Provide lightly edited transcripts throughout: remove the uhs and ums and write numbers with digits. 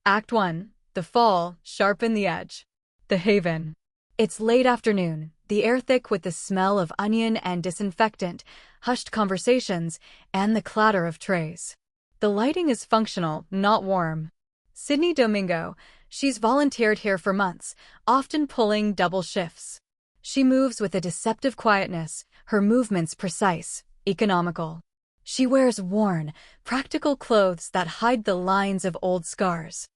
Act 1. The Fall, Sharpen the Edge. The Haven. It's late afternoon, the air thick with the smell of onion and disinfectant, hushed conversations, and the clatter of trays. The lighting is functional, not warm. Sydney Domingo, she's volunteered here for months, often pulling double shifts. She moves with a deceptive quietness, her movements precise, economical. She wears worn, practical clothes that hide the lines of old scars.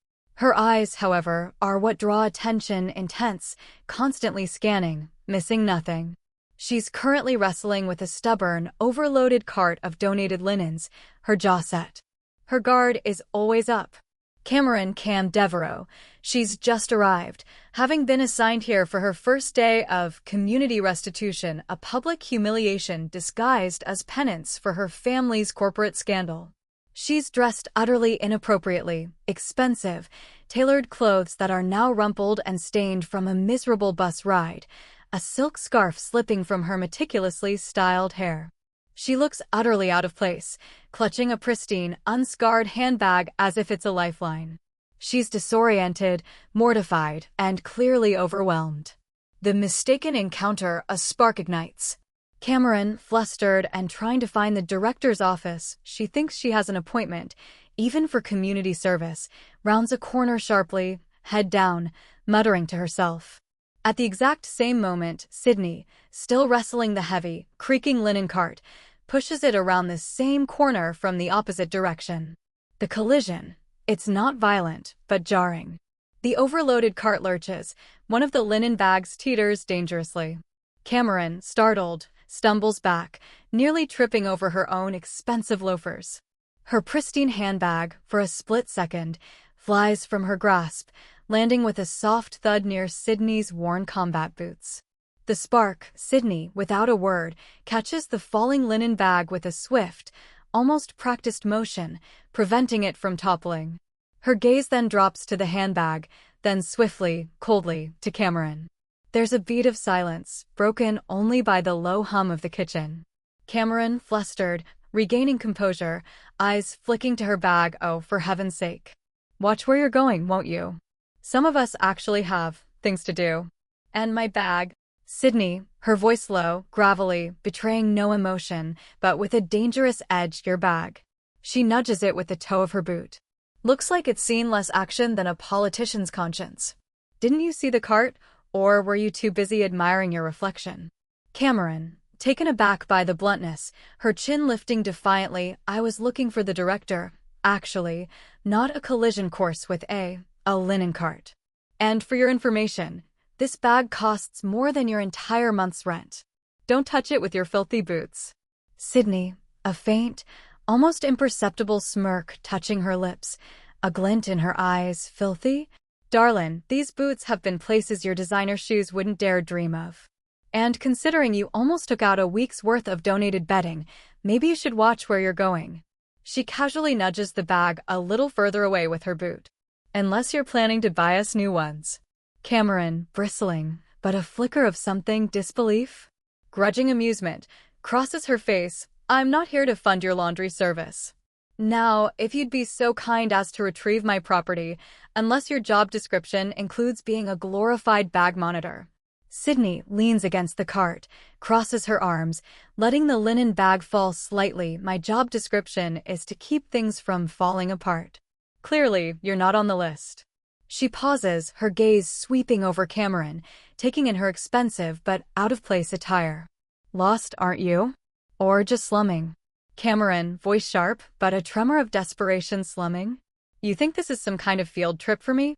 Her eyes, however, are what draw attention, intense, constantly scanning, missing nothing. She's currently wrestling with a stubborn, overloaded cart of donated linens, her jaw set. Her guard is always up. Cameron Cam Devereaux, she's just arrived, having been assigned here for her first day of community restitution, a public humiliation disguised as penance for her family's corporate scandal. She's dressed utterly inappropriately, expensive, tailored clothes that are now rumpled and stained from a miserable bus ride, a silk scarf slipping from her meticulously styled hair. She looks utterly out of place, clutching a pristine, unscarred handbag as if it's a lifeline. She's disoriented, mortified, and clearly overwhelmed. The mistaken encounter, a spark ignites. Cameron, flustered and trying to find the director's office, she thinks she has an appointment, even for community service, rounds a corner sharply, head down, muttering to herself. At the exact same moment, Sydney, still wrestling the heavy, creaking linen cart, pushes it around the same corner from the opposite direction. The collision, it's not violent, but jarring. The overloaded cart lurches, one of the linen bags teeters dangerously. Cameron, startled, stumbles back, nearly tripping over her own expensive loafers. Her pristine handbag, for a split second, flies from her grasp, landing with a soft thud near Sydney's worn combat boots. The spark, Sydney, without a word, catches the falling linen bag with a swift, almost practiced motion, preventing it from toppling. Her gaze then drops to the handbag, then swiftly, coldly, to Cameron. There's a beat of silence, broken only by the low hum of the kitchen. Cameron, flustered, regaining composure, eyes flicking to her bag. Oh, for heaven's sake. Watch where you're going, won't you? Some of us actually have things to do. And my bag. Sydney, her voice low, gravelly, betraying no emotion, but with a dangerous edge. Your bag. She nudges it with the toe of her boot. Looks like it's seen less action than a politician's conscience. Didn't you see the cart? Or were you too busy admiring your reflection? Cameron, taken aback by the bluntness, her chin lifting defiantly. I was looking for the director. Actually, not a collision course with a linen cart. And for your information, this bag costs more than your entire month's rent. Don't touch it with your filthy boots. Sydney, a faint, almost imperceptible smirk touching her lips, a glint in her eyes. Filthy? Darlin', these boots have been places your designer shoes wouldn't dare dream of. And considering you almost took out a week's worth of donated bedding, maybe you should watch where you're going. She casually nudges the bag a little further away with her boot. Unless you're planning to buy us new ones. Cameron, bristling, but a flicker of something, disbelief? Grudging amusement, crosses her face. I'm not here to fund your laundry service. Now, if you'd be so kind as to retrieve my property, unless your job description includes being a glorified bag monitor. Sydney leans against the cart, crosses her arms, letting the linen bag fall slightly. My job description is to keep things from falling apart. Clearly, you're not on the list. She pauses, her gaze sweeping over Cameron, taking in her expensive but out-of-place attire. Lost, aren't you? Or just slumming? Cameron, voice sharp, but a tremor of desperation. Slumming? You think this is some kind of field trip for me?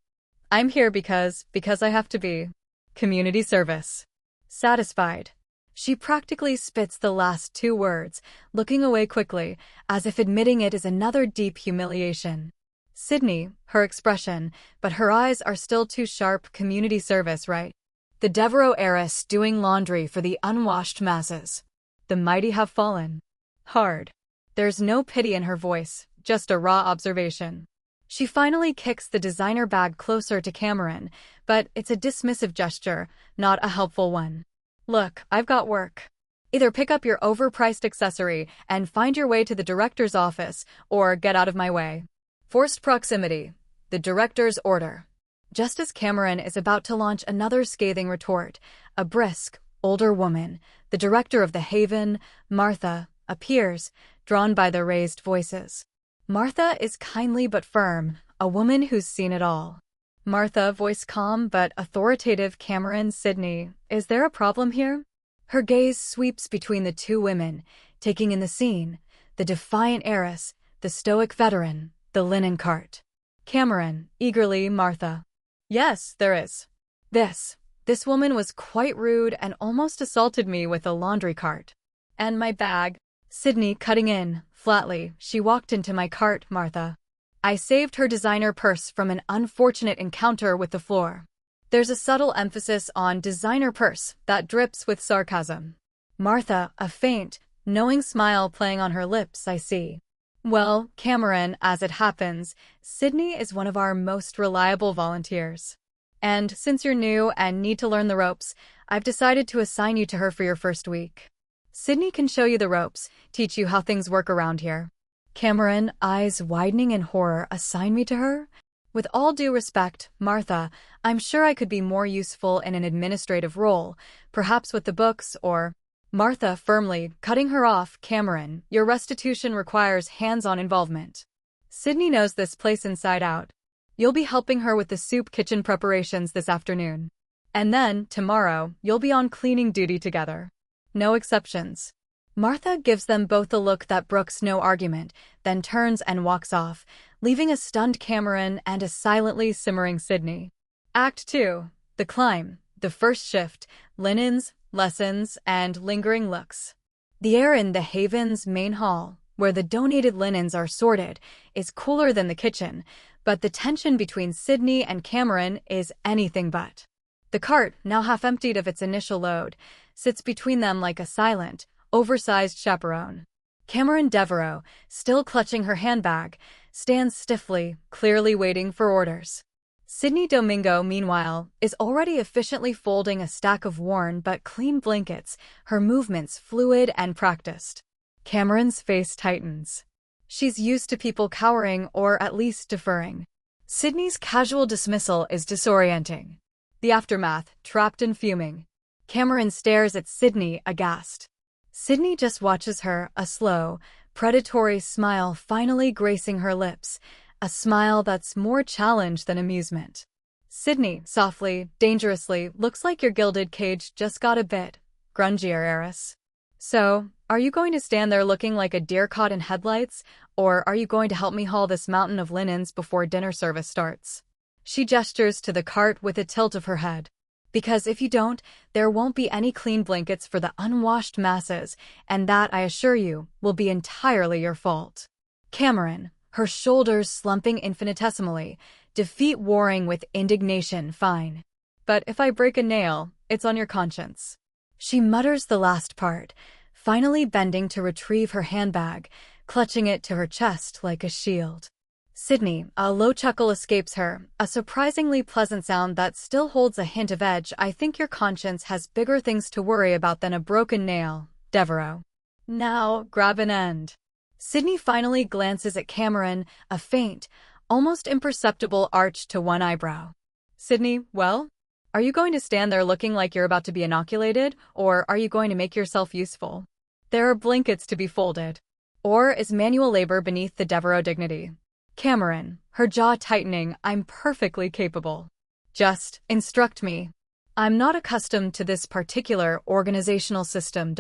I'm here because I have to be. Community service. Satisfied. She practically spits the last two words, looking away quickly, as if admitting it is another deep humiliation. Sydney, her expression, but her eyes are still too sharp. Community service, right? The Devereaux heiress doing laundry for the unwashed masses. The mighty have fallen. Hard. There's no pity in her voice, just a raw observation. She finally kicks the designer bag closer to Cameron, but it's a dismissive gesture, not a helpful one. Look, I've got work. Either pick up your overpriced accessory and find your way to the director's office, or get out of my way. Forced proximity. the director's order. Just as Cameron is about to launch another scathing retort, a brisk, older woman, the director of the Haven, Martha, appears, drawn by the raised voices. Martha is kindly but firm, a woman who's seen it all. Martha, voice calm but authoritative. Cameron, Sydney, is there a problem here? Her gaze sweeps between the two women, taking in the scene, the defiant heiress, the stoic veteran, the linen cart. Cameron, eagerly. Martha. Yes, there is. This woman was quite rude and almost assaulted me with a laundry cart. And my bag. Sydney, cutting in, flatly. She walked into my cart, Martha. I saved her designer purse from an unfortunate encounter with the floor. There's a subtle emphasis on designer purse that drips with sarcasm. Martha, a faint, knowing smile playing on her lips. I see. Well, Cameron, as it happens, Sydney is one of our most reliable volunteers. And since you're new and need to learn the ropes, I've decided to assign you to her for your first week. Sydney can show you the ropes, teach you how things work around here. Cameron, eyes widening in horror. Assign me to her? With all due respect, Martha, I'm sure I could be more useful in an administrative role, perhaps with the books or… Martha, firmly, cutting her off. Cameron, your restitution requires hands-on involvement. Sydney knows this place inside out. You'll be helping her with the soup kitchen preparations this afternoon. And then, tomorrow, you'll be on cleaning duty together. No exceptions. Martha gives them both a look that brooks no argument, then turns and walks off, leaving a stunned Cameron and a silently simmering Sydney. Act 2. The climb. The first shift. Linens, lessons, and lingering looks. The air in the Haven's main hall, where the donated linens are sorted, is cooler than the kitchen, but the tension between Sydney and Cameron is anything but. The cart, now half emptied of its initial load, sits between them like a silent, oversized chaperone. Cameron Devereaux, still clutching her handbag, stands stiffly, clearly waiting for orders. Sydney Domingo, meanwhile, is already efficiently folding a stack of worn but clean blankets, her movements fluid and practiced. Cameron's face tightens. She's used to people cowering or at least deferring. Sydney's casual dismissal is disorienting. The aftermath, trapped and fuming. Cameron stares at Sydney, aghast. Sydney just watches her, a slow, predatory smile finally gracing her lips, a smile that's more challenge than amusement. Sydney, softly, dangerously, looks like your gilded cage just got a bit grungier, heiress. So, are you going to stand there looking like a deer caught in headlights, or are you going to help me haul this mountain of linens before dinner service starts? She gestures to the cart with a tilt of her head. Because if you don't, there won't be any clean blankets for the unwashed masses, and that, I assure you, will be entirely your fault. Cameron, her shoulders slumping infinitesimally, defeat warring with indignation. Fine. But if I break a nail, it's on your conscience. She mutters the last part, finally bending to retrieve her handbag, clutching it to her chest like a shield. Sydney, a low chuckle escapes her, a surprisingly pleasant sound that still holds a hint of edge. I think your conscience has bigger things to worry about than a broken nail, Devereaux. Now, grab an end. Sydney finally glances at Cameron, a faint, almost imperceptible arch to one eyebrow. Sydney, well? Are you going to stand there looking like you're about to be inoculated, or are you going to make yourself useful? There are blankets to be folded. Or is manual labor beneath the Devereaux dignity? Cameron, her jaw tightening, I'm perfectly capable. Just instruct me. I'm not accustomed to this particular organizational system.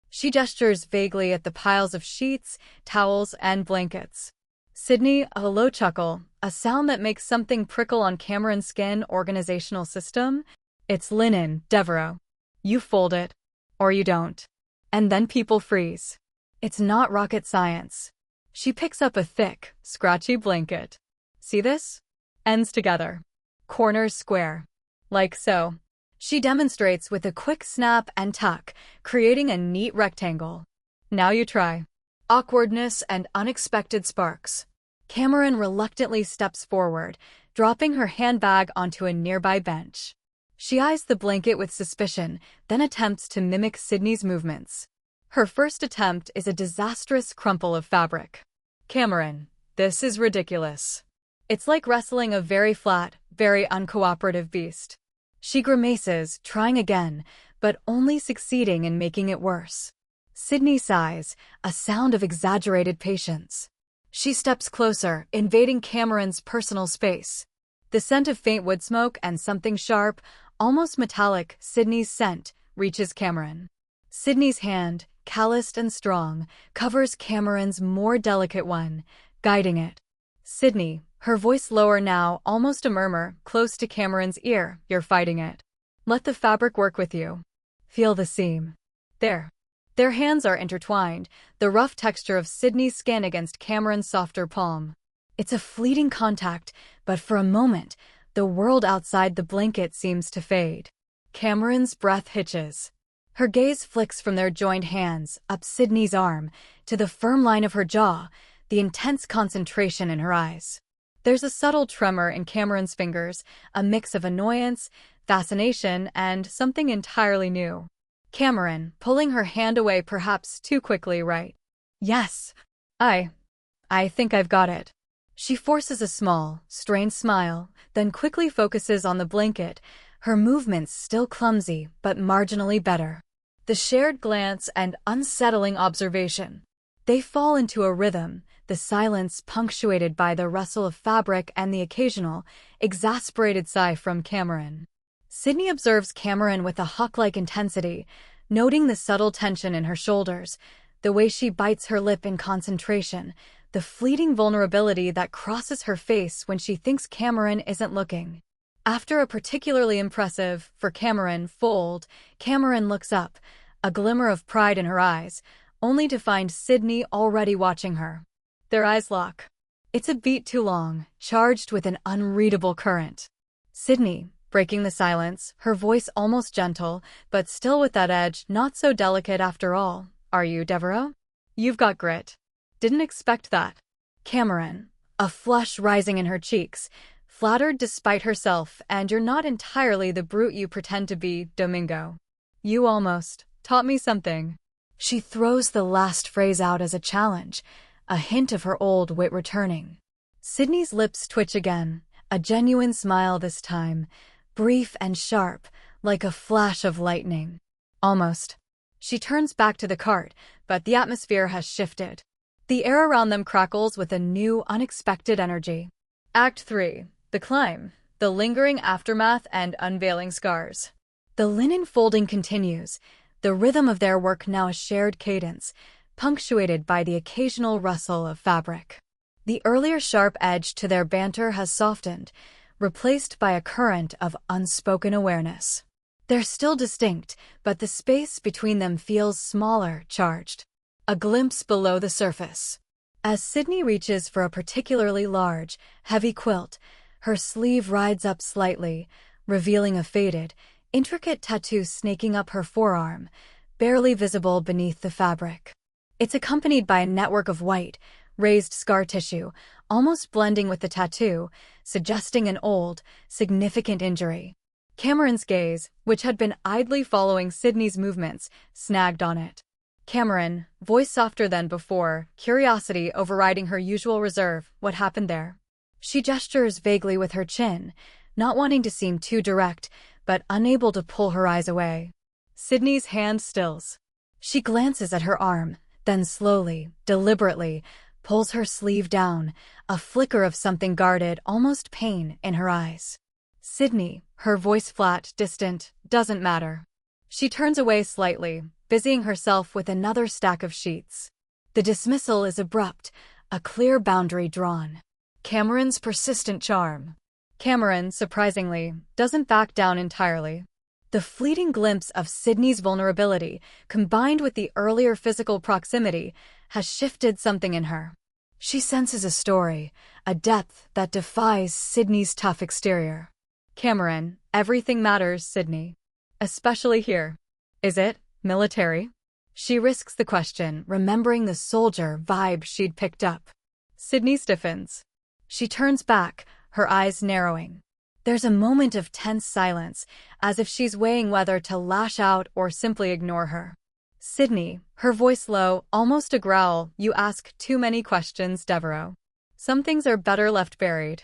She gestures vaguely at the piles of sheets, towels, and blankets. Sydney, a low chuckle, a sound that makes something prickle on Cameron's skin. Organizational system? It's linen, Devereaux. You fold it, or you don't. And then people freeze. It's not rocket science. She picks up a thick, scratchy blanket. See this? Ends together. Corners square. Like so. She demonstrates with a quick snap and tuck, creating a neat rectangle. Now you try. Awkwardness and unexpected sparks. Cameron reluctantly steps forward, dropping her handbag onto a nearby bench. She eyes the blanket with suspicion, then attempts to mimic Sydney's movements. Her first attempt is a disastrous crumple of fabric. Cameron, this is ridiculous. It's like wrestling a very flat, very uncooperative beast. She grimaces, trying again, but only succeeding in making it worse. Sydney sighs, a sound of exaggerated patience. She steps closer, invading Cameron's personal space. The scent of faint wood smoke and something sharp, almost metallic, Sydney's scent, reaches Cameron. Sydney's hand, calloused and strong, covers Cameron's more delicate one, guiding it. Sydney, her voice lower now, almost a murmur, close to Cameron's ear, "You're fighting it. Let the fabric work with you. Feel the seam. There." Their hands are intertwined, the rough texture of Sydney's skin against Cameron's softer palm. It's a fleeting contact, but for a moment, the world outside the blanket seems to fade. Cameron's breath hitches. Her gaze flicks from their joined hands, up Sydney's arm, to the firm line of her jaw, the intense concentration in her eyes. There's a subtle tremor in Cameron's fingers, a mix of annoyance, fascination, and something entirely new. Cameron, pulling her hand away perhaps too quickly, right? "Yes. I think I've got it." She forces a small, strained smile, then quickly focuses on the blanket, her movements still clumsy but marginally better. The shared glance and unsettling observation. They fall into a rhythm, the silence punctuated by the rustle of fabric and the occasional, exasperated sigh from Cameron. Sydney observes Cameron with a hawk-like intensity, noting the subtle tension in her shoulders, the way she bites her lip in concentration, the fleeting vulnerability that crosses her face when she thinks Cameron isn't looking. After a particularly impressive, for Cameron, fold, Cameron looks up, a glimmer of pride in her eyes, only to find Sydney already watching her. Their eyes lock. It's a beat too long, charged with an unreadable current. Sydney, breaking the silence, her voice almost gentle, but still with that edge, not so delicate after all. "Are you, Devereaux? You've got grit. Didn't expect that." Cameron, a flush rising in her cheeks, flattered despite herself, "And you're not entirely the brute you pretend to be, Domingo. You almost taught me something." She throws the last phrase out as a challenge, a hint of her old wit returning. Sydney's lips twitch again, a genuine smile this time, brief and sharp, like a flash of lightning. Almost. She turns back to the cart, but the atmosphere has shifted. The air around them crackles with a new, unexpected energy. Act 3. The climb. The lingering aftermath and unveiling scars. The linen folding continues, the rhythm of their work now a shared cadence, punctuated by the occasional rustle of fabric. The earlier sharp edge to their banter has softened, replaced by a current of unspoken awareness. They're still distinct, but the space between them feels smaller, charged. A glimpse below the surface. As Sydney reaches for a particularly large, heavy quilt, her sleeve rides up slightly, revealing a faded, intricate tattoo snaking up her forearm, barely visible beneath the fabric. It's accompanied by a network of white, raised scar tissue, almost blending with the tattoo, suggesting an old, significant injury. Cameron's gaze, which had been idly following Sydney's movements, snagged on it. Cameron, voice softer than before, curiosity overriding her usual reserve, "What happened there?" She gestures vaguely with her chin, not wanting to seem too direct, but unable to pull her eyes away. Sydney's hand stills. She glances at her arm, then slowly, deliberately, pulls her sleeve down, a flicker of something guarded, almost pain, in her eyes. Sydney, her voice flat, distant, "Doesn't matter." She turns away slightly, busying herself with another stack of sheets. The dismissal is abrupt, a clear boundary drawn. Cameron's persistent charm. Cameron, surprisingly, doesn't back down entirely. The fleeting glimpse of Sydney's vulnerability, combined with the earlier physical proximity, has shifted something in her. She senses a story, a depth that defies Sydney's tough exterior. Cameron, everything matters, Sydney. Especially here. Is it military? She risks the question, remembering the soldier vibe she'd picked up. Sydney stiffens. She turns back, her eyes narrowing. There's a moment of tense silence, as if she's weighing whether to lash out or simply ignore her. Sydney, her voice low, almost a growl, "You ask too many questions, Devereaux. Some things are better left buried."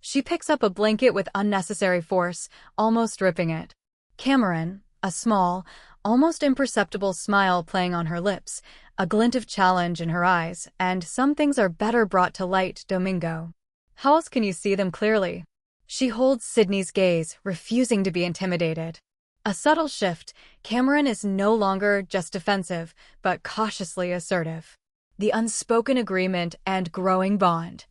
She picks up a blanket with unnecessary force, almost ripping it. Cameron, a small, almost imperceptible smile playing on her lips, a glint of challenge in her eyes, and some things are better brought to light, Domingo. How else can you see them clearly? She holds Sydney's gaze, refusing to be intimidated. A subtle shift, Cameron is no longer just defensive, but cautiously assertive. The unspoken agreement and growing bond.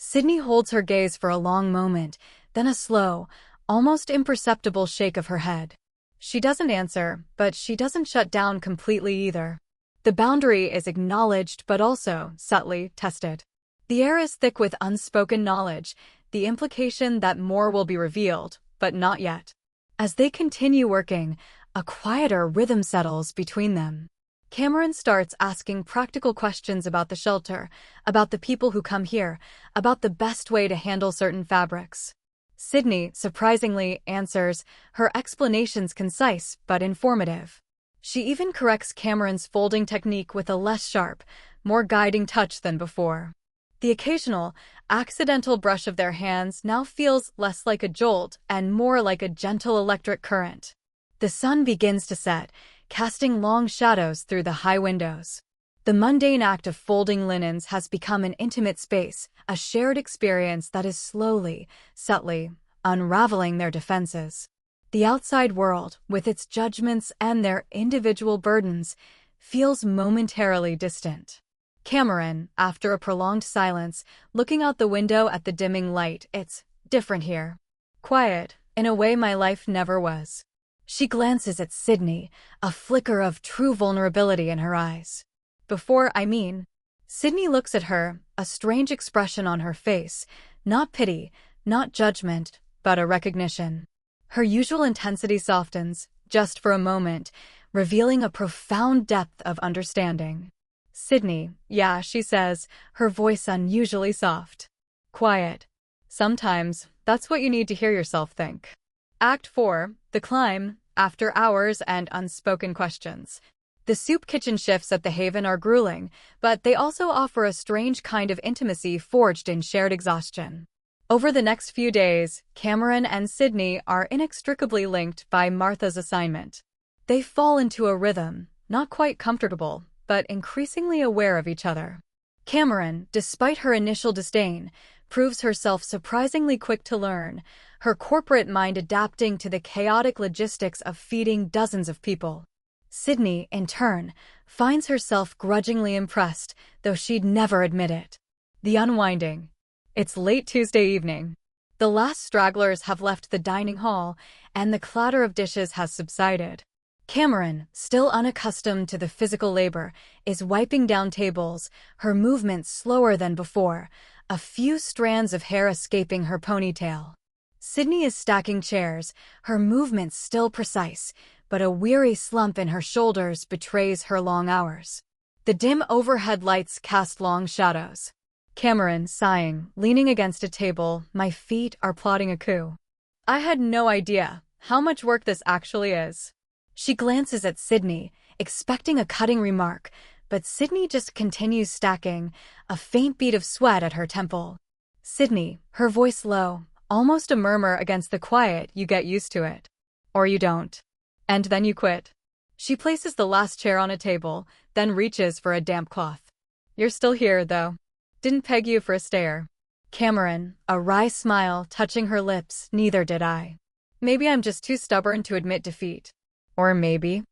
Sydney holds her gaze for a long moment, then a slow, almost imperceptible shake of her head. She doesn't answer, but she doesn't shut down completely either. The boundary is acknowledged but also subtly tested. The air is thick with unspoken knowledge, the implication that more will be revealed, but not yet. As they continue working, a quieter rhythm settles between them. Cameron starts asking practical questions about the shelter, about the people who come here, about the best way to handle certain fabrics. Sydney, surprisingly, answers, her explanations concise but informative. She even corrects Cameron's folding technique with a less sharp, more guiding touch than before. The occasional, accidental brush of their hands now feels less like a jolt and more like a gentle electric current. The sun begins to set, casting long shadows through the high windows. The mundane act of folding linens has become an intimate space, a shared experience that is slowly, subtly, unraveling their defenses. The outside world, with its judgments and their individual burdens, feels momentarily distant. Cameron, after a prolonged silence, looking out the window at the dimming light, it's different here. Quiet, in a way my life never was. She glances at Sydney, a flicker of true vulnerability in her eyes. Sydney looks at her, a strange expression on her face, not pity, not judgment, but a recognition. Her usual intensity softens, just for a moment, revealing a profound depth of understanding. Sydney, yeah, she says, her voice unusually soft. Quiet. Sometimes, that's what you need to hear yourself think. Act 4, The Climb, after hours and unspoken questions. The soup kitchen shifts at the Haven are grueling, but they also offer a strange kind of intimacy forged in shared exhaustion. Over the next few days, Cameron and Sydney are inextricably linked by Martha's assignment. They fall into a rhythm, not quite comfortable, but increasingly aware of each other. Cameron, despite her initial disdain, proves herself surprisingly quick to learn, her corporate mind adapting to the chaotic logistics of feeding dozens of people. Sydney, in turn, finds herself grudgingly impressed, though she'd never admit it. The unwinding. It's late Tuesday evening. The last stragglers have left the dining hall, and the clatter of dishes has subsided. Cameron, still unaccustomed to the physical labor, is wiping down tables, her movements slower than before, a few strands of hair escaping her ponytail. Sydney is stacking chairs, her movements still precise, but a weary slump in her shoulders betrays her long hours. The dim overhead lights cast long shadows. Cameron, sighing, leaning against a table, my feet are plotting a coup. I had no idea how much work this actually is. She glances at Sydney, expecting a cutting remark, but Sydney just continues stacking, a faint bead of sweat at her temple. Sydney, her voice low, almost a murmur against the quiet, you get used to it. Or you don't. And then you quit. She places the last chair on a table, then reaches for a damp cloth. You're still here, though. Didn't peg you for a stare. Cameron, a wry smile touching her lips, neither did I. Maybe I'm just too stubborn to admit defeat. Or maybe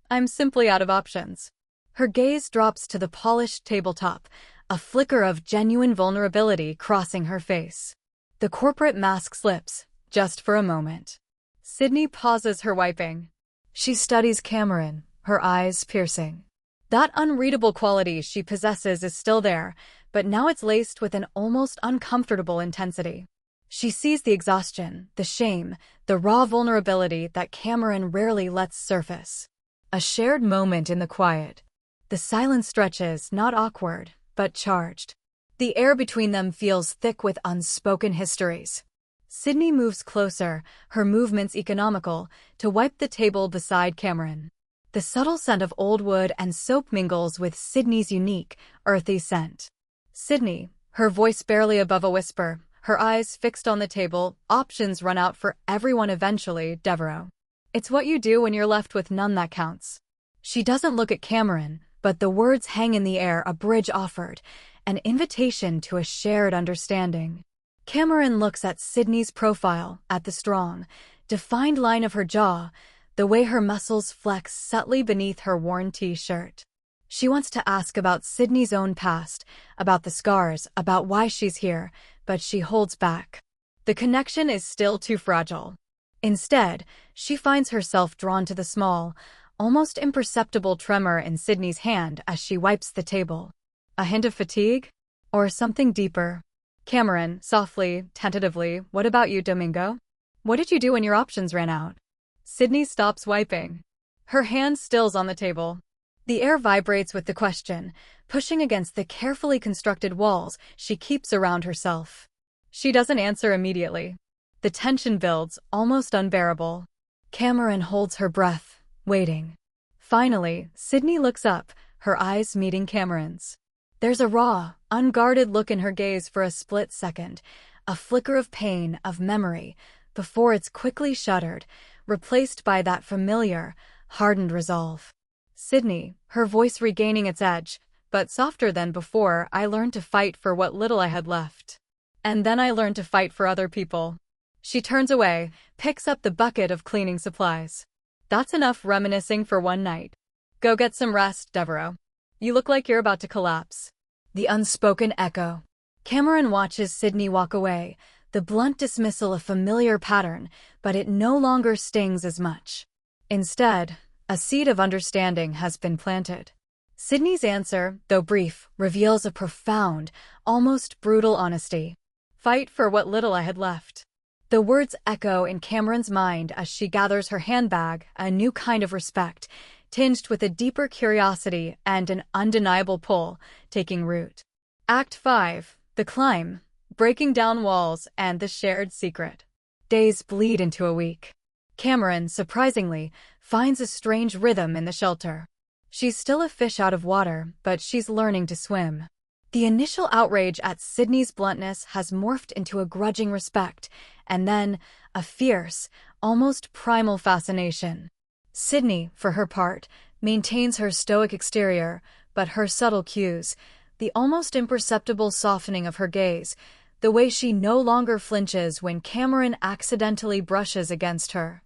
I'm simply out of options. Her gaze drops to the polished tabletop, a flicker of genuine vulnerability crossing her face. The corporate mask slips, just for a moment. Sydney pauses her wiping. She studies Cameron, her eyes piercing. That unreadable quality she possesses is still there, but now it's laced with an almost uncomfortable intensity. She sees the exhaustion, the shame, the raw vulnerability that Cameron rarely lets surface. A shared moment in the quiet. The silence stretches, not awkward, but charged. The air between them feels thick with unspoken histories. Sydney moves closer, her movements economical, to wipe the table beside Cameron. The subtle scent of old wood and soap mingles with Sydney's unique, earthy scent. Sydney, her voice barely above a whisper, her eyes fixed on the table. Options run out for everyone eventually, Devereaux. It's what you do when you're left with none that counts. She doesn't look at Cameron, but the words hang in the air, a bridge offered, an invitation to a shared understanding. Cameron looks at Sydney's profile, at the strong, defined line of her jaw, the way her muscles flex subtly beneath her worn t-shirt. She wants to ask about Sydney's own past, about the scars, about why she's here, but she holds back. The connection is still too fragile. Instead, she finds herself drawn to the small, almost imperceptible tremor in Sydney's hand as she wipes the table. A hint of fatigue? Or something deeper? Cameron, softly, tentatively, what about you, Domingo? What did you do when your options ran out? Sydney stops wiping. Her hand stills on the table. The air vibrates with the question, pushing against the carefully constructed walls she keeps around herself. She doesn't answer immediately. The tension builds, almost unbearable. Cameron holds her breath, waiting. Finally, Sydney looks up, her eyes meeting Cameron's. There's a raw, unguarded look in her gaze for a split second, a flicker of pain, of memory, before it's quickly shuttered, replaced by that familiar, hardened resolve. Sydney, her voice regaining its edge, but softer than before. I learned to fight for what little I had left. And then I learned to fight for other people. She turns away, picks up the bucket of cleaning supplies. That's enough reminiscing for one night. Go get some rest, Devereaux. You look like you're about to collapse. The unspoken echo. Cameron watches Sydney walk away, the blunt dismissal a familiar pattern, but it no longer stings as much. Instead, a seed of understanding has been planted. Sydney's answer, though brief, reveals a profound, almost brutal honesty. Fight for what little I had left. The words echo in Cameron's mind as she gathers her handbag, a new kind of respect, tinged with a deeper curiosity and an undeniable pull, taking root. Act 5, The Climb, Breaking Down Walls and the Shared Secret. Days bleed into a week. Cameron, surprisingly, finds a strange rhythm in the shelter. She's still a fish out of water, but she's learning to swim. The initial outrage at Sydney's bluntness has morphed into a grudging respect, and then a fierce, almost primal fascination. Sydney, for her part, maintains her stoic exterior, but her subtle cues, the almost imperceptible softening of her gaze, the way she no longer flinches when Cameron accidentally brushes against her,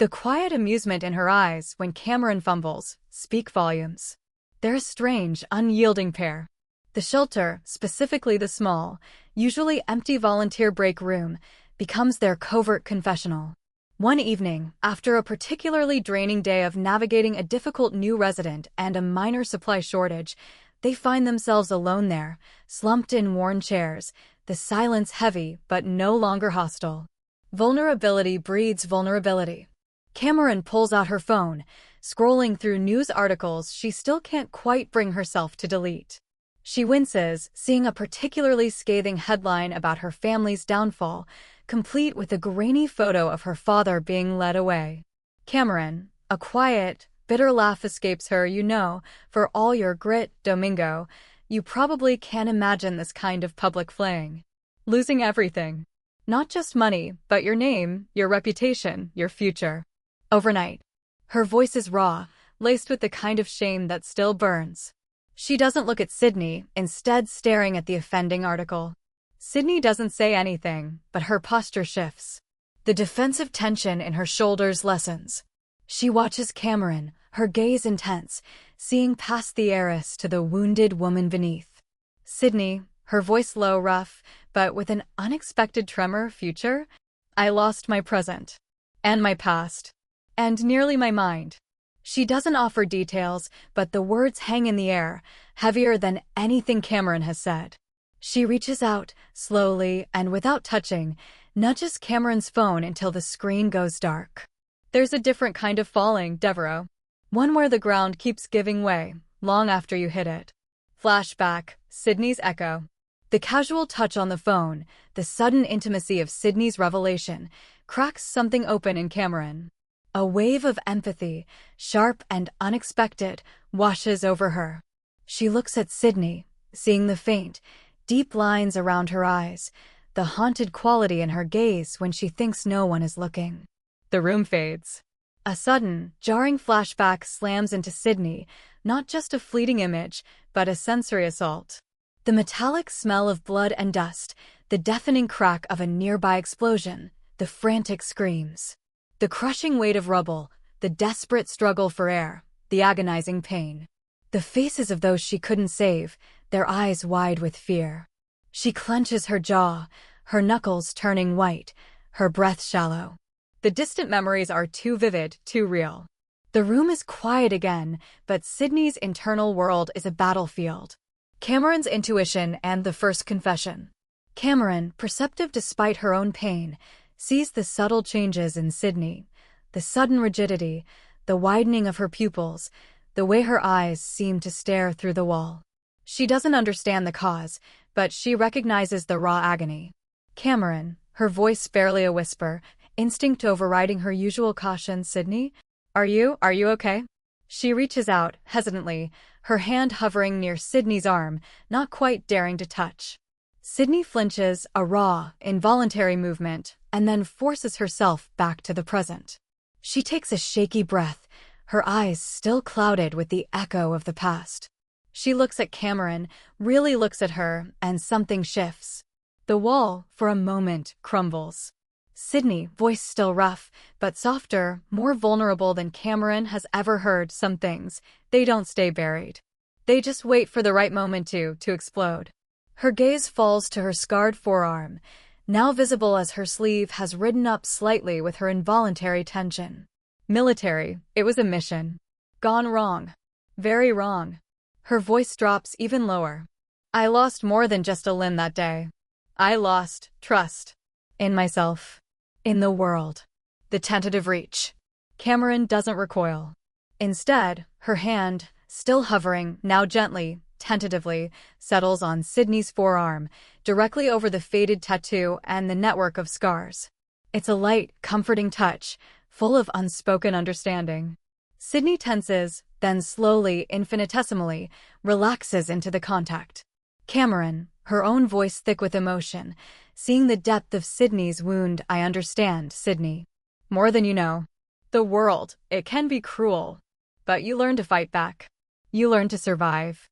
the quiet amusement in her eyes when Cameron fumbles, speak volumes. They're a strange, unyielding pair. The shelter, specifically the small, usually empty volunteer break room, becomes their covert confessional. One evening, after a particularly draining day of navigating a difficult new resident and a minor supply shortage, they find themselves alone there, slumped in worn chairs, the silence heavy but no longer hostile. Vulnerability breeds vulnerability. Cameron pulls out her phone, scrolling through news articles she still can't quite bring herself to delete. She winces, seeing a particularly scathing headline about her family's downfall, complete with a grainy photo of her father being led away. Cameron, a quiet, bitter laugh escapes her. You know, for all your grit, Domingo, you probably can't imagine this kind of public flaying. Losing everything. Not just money, but your name, your reputation, your future. Overnight. Her voice is raw, laced with the kind of shame that still burns. She doesn't look at Sydney, instead staring at the offending article. Sydney doesn't say anything, but her posture shifts. The defensive tension in her shoulders lessens. She watches Cameron, her gaze intense, seeing past the heiress to the wounded woman beneath. Sydney, her voice low, rough, but with an unexpected tremor. Future? I lost my present. And my past. And nearly my mind. She doesn't offer details, but the words hang in the air, heavier than anything Cameron has said. She reaches out, slowly and without touching, nudges Cameron's phone until the screen goes dark. There's a different kind of falling, Devereaux. One where the ground keeps giving way, long after you hit it. Flashback, Sydney's echo. The casual touch on the phone, the sudden intimacy of Sydney's revelation, cracks something open in Cameron. A wave of empathy, sharp and unexpected, washes over her. She looks at Sydney, seeing the faint, deep lines around her eyes, the haunted quality in her gaze when she thinks no one is looking. The room fades. A sudden, jarring flashback slams into Sydney, not just a fleeting image, but a sensory assault. The metallic smell of blood and dust, the deafening crack of a nearby explosion, the frantic screams. The crushing weight of rubble, the desperate struggle for air, the agonizing pain. The faces of those she couldn't save, their eyes wide with fear. She clenches her jaw, her knuckles turning white, her breath shallow. The distant memories are too vivid, too real. The room is quiet again, but Sydney's internal world is a battlefield. Cameron's intuition and the first confession. Cameron, perceptive despite her own pain, sees the subtle changes in Sydney, the sudden rigidity, the widening of her pupils, the way her eyes seem to stare through the wall. She doesn't understand the cause, but she recognizes the raw agony. Cameron, her voice barely a whisper, instinct overriding her usual caution, Sydney, are you okay? She reaches out, hesitantly, her hand hovering near Sydney's arm, not quite daring to touch. Sydney flinches, a raw, involuntary movement, and then forces herself back to the present. She takes a shaky breath, her eyes still clouded with the echo of the past. She looks at Cameron, really looks at her, and something shifts. The wall, for a moment, crumbles. Sydney, voice still rough, but softer, more vulnerable than Cameron has ever heard. Some things, they don't stay buried. They just wait for the right moment to explode. Her gaze falls to her scarred forearm, now visible as her sleeve has ridden up slightly with her involuntary tension. Military, it was a mission. Gone wrong. Very wrong. Her voice drops even lower. I lost more than just a limb that day. I lost trust. In myself. In the world. The tentative reach. Cameron doesn't recoil. Instead, her hand, still hovering, now gently, tentatively, settles on Sydney's forearm, directly over the faded tattoo and the network of scars. It's a light, comforting touch, full of unspoken understanding. Sydney tenses, then slowly, infinitesimally, relaxes into the contact. Cameron, her own voice thick with emotion, seeing the depth of Sydney's wound. I understand, Sydney. More than you know. The world, it can be cruel. But you learn to fight back. You learn to survive.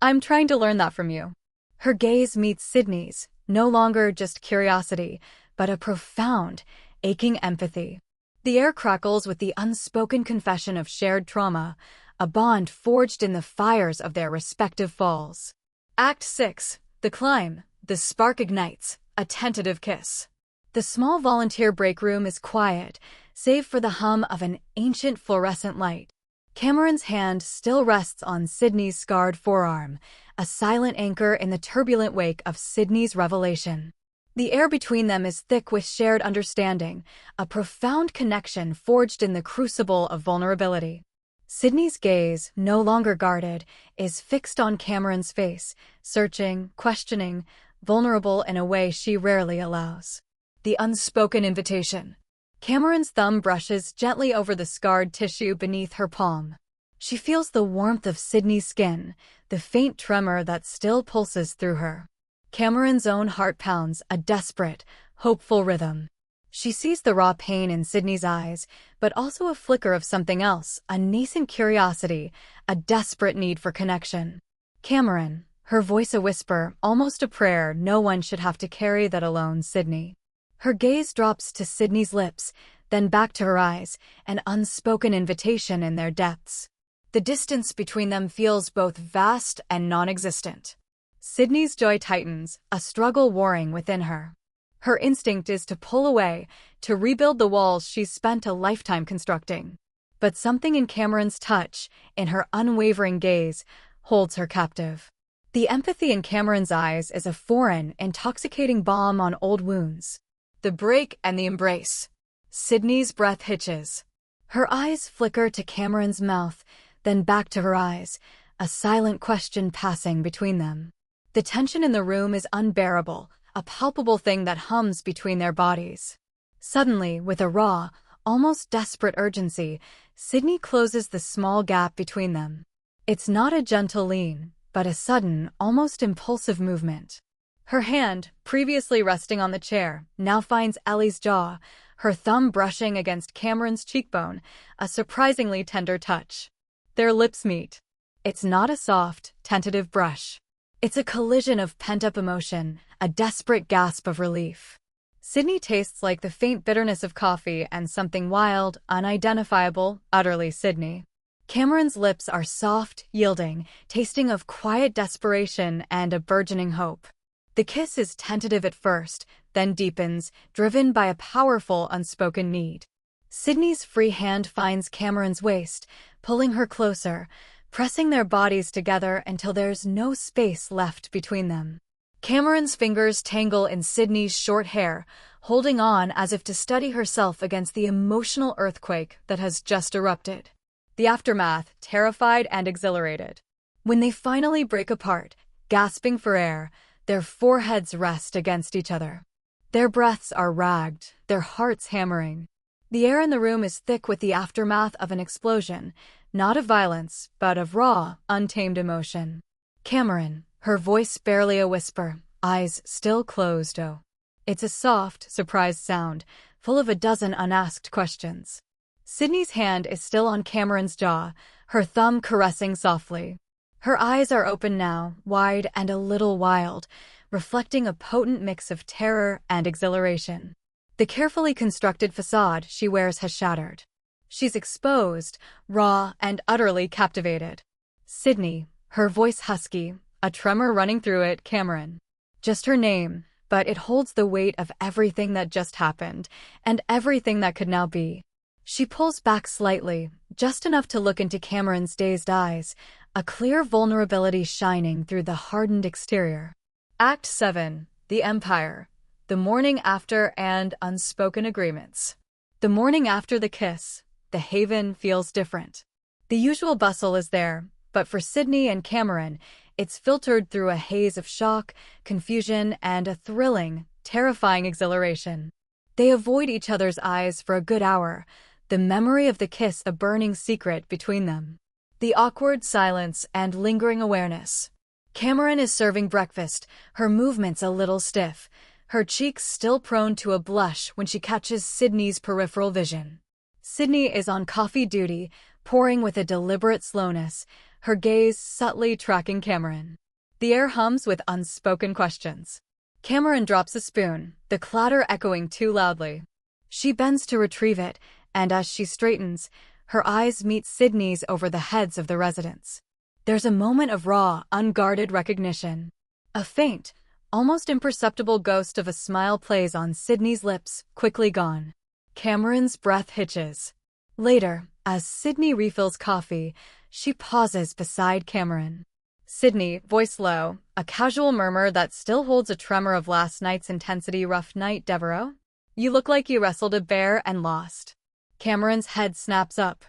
I'm trying to learn that from you. Her gaze meets Sydney's, no longer just curiosity, but a profound, aching empathy. The air crackles with the unspoken confession of shared trauma, a bond forged in the fires of their respective falls. Act 6. The climb. The spark ignites, a tentative kiss. The small volunteer break room is quiet, save for the hum of an ancient fluorescent light. Cameron's hand still rests on Sydney's scarred forearm, a silent anchor in the turbulent wake of Sydney's revelation. The air between them is thick with shared understanding, a profound connection forged in the crucible of vulnerability. Sydney's gaze, no longer guarded, is fixed on Cameron's face, searching, questioning, vulnerable in a way she rarely allows. The unspoken invitation. Cameron's thumb brushes gently over the scarred tissue beneath her palm. She feels the warmth of Sydney's skin, the faint tremor that still pulses through her. Cameron's own heart pounds a desperate, hopeful rhythm. She sees the raw pain in Sydney's eyes, but also a flicker of something else, a nascent curiosity, a desperate need for connection. Cameron, her voice a whisper, almost a prayer. No one should have to carry that alone, Sydney. Her gaze drops to Sydney's lips, then back to her eyes, an unspoken invitation in their depths. The distance between them feels both vast and non-existent. Sydney's joy tightens, a struggle warring within her. Her instinct is to pull away, to rebuild the walls she's spent a lifetime constructing. But something in Cameron's touch, in her unwavering gaze, holds her captive. The empathy in Cameron's eyes is a foreign, intoxicating balm on old wounds. The break and the embrace. Sydney's breath hitches. Her eyes flicker to Cameron's mouth, then back to her eyes, a silent question passing between them. The tension in the room is unbearable, a palpable thing that hums between their bodies. Suddenly, with a raw, almost desperate urgency, Sydney closes the small gap between them. It's not a gentle lean, but a sudden, almost impulsive movement. Her hand, previously resting on the chair, now finds Ellie's jaw, her thumb brushing against Cameron's cheekbone, a surprisingly tender touch. Their lips meet. It's not a soft, tentative brush. It's a collision of pent-up emotion, a desperate gasp of relief. Sydney tastes like the faint bitterness of coffee and something wild, unidentifiable, utterly Sydney. Cameron's lips are soft, yielding, tasting of quiet desperation and a burgeoning hope. The kiss is tentative at first, then deepens, driven by a powerful, unspoken need. Sydney's free hand finds Cameron's waist, pulling her closer, pressing their bodies together until there's no space left between them. Cameron's fingers tangle in Sydney's short hair, holding on as if to steady herself against the emotional earthquake that has just erupted. The aftermath, terrified and exhilarated. When they finally break apart, gasping for air, their foreheads rest against each other. Their breaths are ragged, their hearts hammering. The air in the room is thick with the aftermath of an explosion, not of violence, but of raw, untamed emotion. Cameron, her voice barely a whisper, eyes still closed. Oh. It's a soft, surprised sound, full of a dozen unasked questions. Sydney's hand is still on Cameron's jaw, her thumb caressing softly. Her eyes are open now, wide and a little wild, reflecting a potent mix of terror and exhilaration. The carefully constructed facade she wears has shattered. She's exposed, raw, and utterly captivated. Sydney, her voice husky, a tremor running through it, Cameron. Just her name, but it holds the weight of everything that just happened, and everything that could now be. She pulls back slightly, just enough to look into Cameron's dazed eyes, a clear vulnerability shining through the hardened exterior. Act 7. The Empire. The morning after and unspoken agreements. The morning after the kiss, the haven feels different. The usual bustle is there, but for Sydney and Cameron, it's filtered through a haze of shock, confusion, and a thrilling, terrifying exhilaration. They avoid each other's eyes for a good hour, the memory of the kiss a burning secret between them. The awkward silence and lingering awareness. Cameron is serving breakfast, her movements a little stiff, her cheeks still prone to a blush when she catches Sydney's peripheral vision. Sydney is on coffee duty, pouring with a deliberate slowness, her gaze subtly tracking Cameron. The air hums with unspoken questions. Cameron drops a spoon, the clatter echoing too loudly. She bends to retrieve it, and as she straightens, her eyes meet Sydney's over the heads of the residents. There's a moment of raw, unguarded recognition. A faint, almost imperceptible ghost of a smile plays on Sydney's lips, quickly gone. Cameron's breath hitches. Later, as Sydney refills coffee, she pauses beside Cameron. Sydney, voice low, a casual murmur that still holds a tremor of last night's intensity. Rough night, Devereaux? You look like you wrestled a bear and lost. Cameron's head snaps up.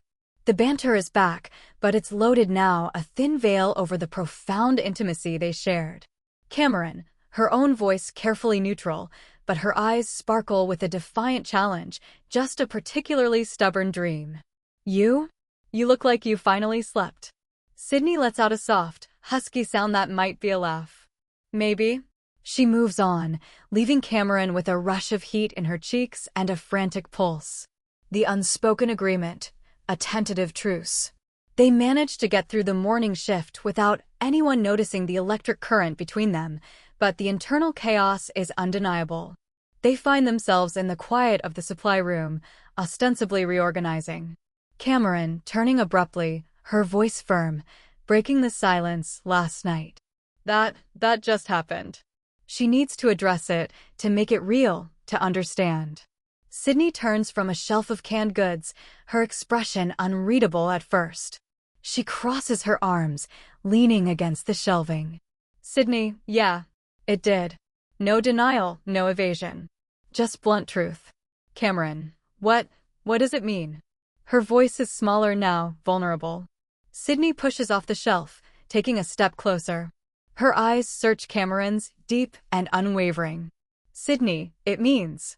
The banter is back, but it's loaded now, a thin veil over the profound intimacy they shared. Cameron, her own voice carefully neutral, but her eyes sparkle with a defiant challenge, just a particularly stubborn dream. You? You look like you finally slept. Sydney lets out a soft, husky sound that might be a laugh. Maybe. She moves on, leaving Cameron with a rush of heat in her cheeks and a frantic pulse. The unspoken agreement, a tentative truce. They managed to get through the morning shift without anyone noticing the electric current between them, but the internal chaos is undeniable. They find themselves in the quiet of the supply room, ostensibly reorganizing. Cameron, turning abruptly, her voice firm, breaking the silence. Last night. That just happened. She needs to address it, to make it real, to understand. Sydney turns from a shelf of canned goods, her expression unreadable at first. She crosses her arms, leaning against the shelving. Sydney, yeah, it did. No denial, no evasion. Just blunt truth. Cameron, what does it mean? Her voice is smaller now, vulnerable. Sydney pushes off the shelf, taking a step closer. Her eyes search Cameron's, deep and unwavering. Sydney, it means.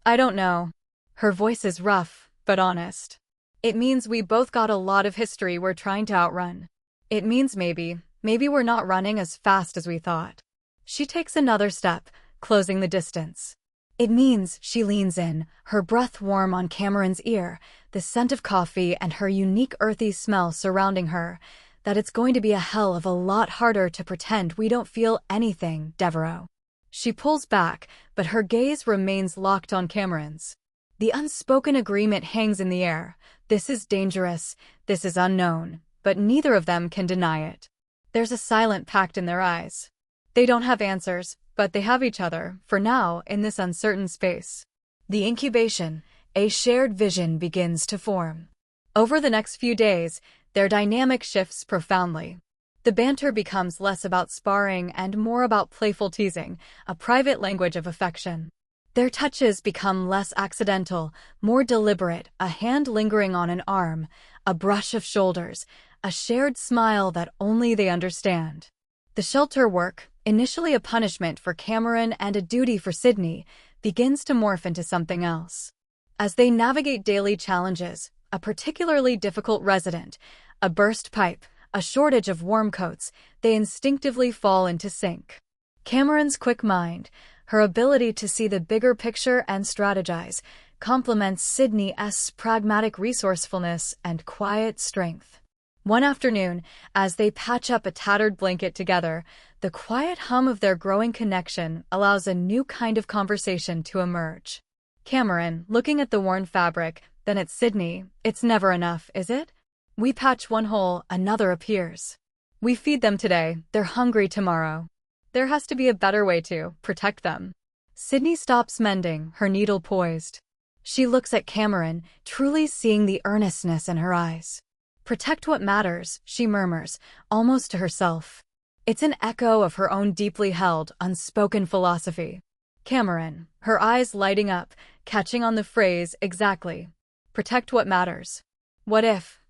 I don't know. Her voice is rough, but honest. It means we both got a lot of history we're trying to outrun. It means maybe we're not running as fast as we thought. She takes another step, closing the distance. It means she leans in, her breath warm on Cameron's ear, the scent of coffee and her unique earthy smell surrounding her, that it's going to be a hell of a lot harder to pretend we don't feel anything, Devereaux. She pulls back, but her gaze remains locked on Cameron's. The unspoken agreement hangs in the air. This is dangerous, this is unknown, but neither of them can deny it. There's a silent pact in their eyes. They don't have answers, but they have each other, for now, in this uncertain space. The incubation, a shared vision begins to form. Over the next few days, their dynamic shifts profoundly. The banter becomes less about sparring and more about playful teasing, a private language of affection. Their touches become less accidental, more deliberate, a hand lingering on an arm, a brush of shoulders, a shared smile that only they understand. The shelter work, initially a punishment for Cameron and a duty for Sydney, begins to morph into something else. As they navigate daily challenges, a particularly difficult resident, a burst pipe, a shortage of warm coats, they instinctively fall into sync. Cameron's quick mind, her ability to see the bigger picture and strategize, complements Sydney's pragmatic resourcefulness and quiet strength. One afternoon, as they patch up a tattered blanket together, the quiet hum of their growing connection allows a new kind of conversation to emerge. Cameron, looking at the worn fabric, then at Sydney, "It's never enough, is it? We patch one hole, another appears. We feed them today, they're hungry tomorrow. There has to be a better way to protect them." Sydney stops mending, her needle poised. She looks at Cameron, truly seeing the earnestness in her eyes. "Protect what matters," she murmurs, almost to herself. It's an echo of her own deeply held, unspoken philosophy. Cameron, her eyes lighting up, catching on the phrase exactly. Protect what matters. What if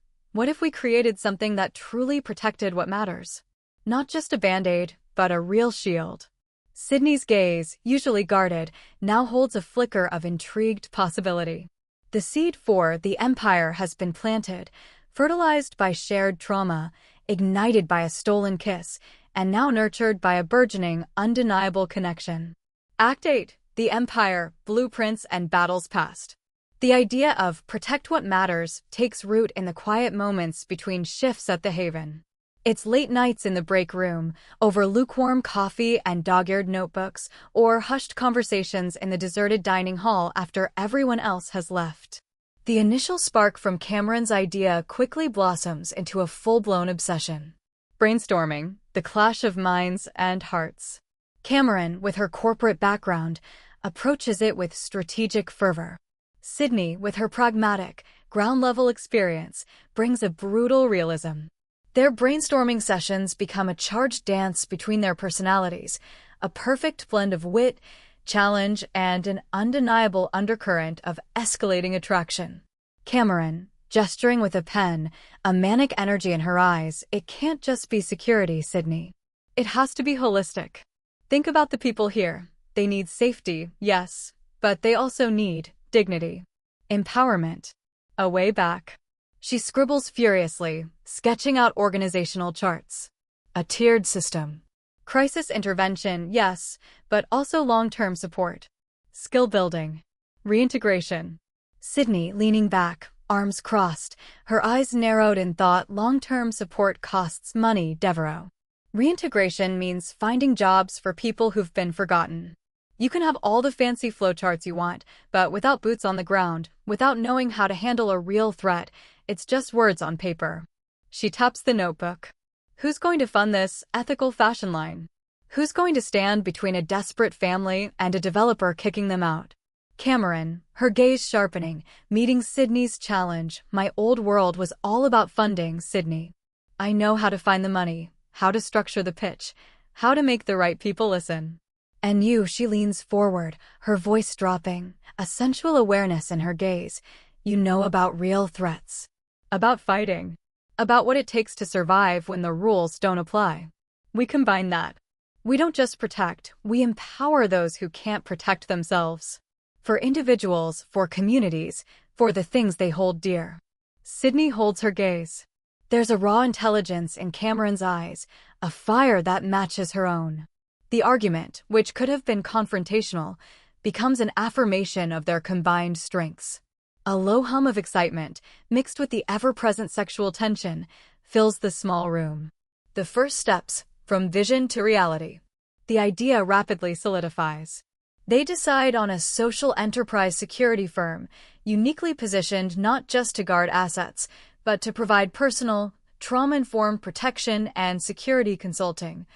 we created something that truly protected what matters? Not just a band-aid, but a real shield. Sydney's gaze, usually guarded, now holds a flicker of intrigued possibility. The seed for the Empire has been planted, fertilized by shared trauma, ignited by a stolen kiss, and now nurtured by a burgeoning, undeniable connection. Act 8. The Empire, Blueprints and Battles Past. The idea of protect what matters takes root in the quiet moments between shifts at the Haven. It's late nights in the break room, over lukewarm coffee and dog-eared notebooks, or hushed conversations in the deserted dining hall after everyone else has left. The initial spark from Cameron's idea quickly blossoms into a full-blown obsession. Brainstorming, the clash of minds and hearts. Cameron, with her corporate background, approaches it with strategic fervor. Sydney, with her pragmatic, ground-level experience, brings a brutal realism. Their brainstorming sessions become a charged dance between their personalities, a perfect blend of wit, challenge, and an undeniable undercurrent of escalating attraction. Cameron, gesturing with a pen, a manic energy in her eyes, "It can't just be security, Sydney. It has to be holistic. Think about the people here. They need safety, yes, but they also need dignity. Empowerment. A way back." She scribbles furiously, sketching out organizational charts. A tiered system. Crisis intervention, yes, but also long-term support. Skill building. Reintegration. Sydney, leaning back, arms crossed, her eyes narrowed in thought. Long-term support costs money, Devereaux. Reintegration means finding jobs for people who've been forgotten. You can have all the fancy flowcharts you want, but without boots on the ground, without knowing how to handle a real threat, it's just words on paper. She taps the notebook. Who's going to fund this ethical fashion line? Who's going to stand between a desperate family and a developer kicking them out? Cameron, her gaze sharpening, meeting Sydney's challenge. "My old world was all about funding, Sydney. I know how to find the money, how to structure the pitch, how to make the right people listen. And you," she leans forward, her voice dropping, a sensual awareness in her gaze, "you know about real threats. About fighting. About what it takes to survive when the rules don't apply. We combine that. We don't just protect, we empower those who can't protect themselves. For individuals, for communities, for the things they hold dear." Sydney holds her gaze. There's a raw intelligence in Cameron's eyes, a fire that matches her own. The argument, which could have been confrontational, becomes an affirmation of their combined strengths. A low hum of excitement, mixed with the ever-present sexual tension, fills the small room. The first steps, from vision to reality. The idea rapidly solidifies. They decide on a social enterprise security firm, uniquely positioned not just to guard assets, but to provide personal, trauma-informed protection and security consulting,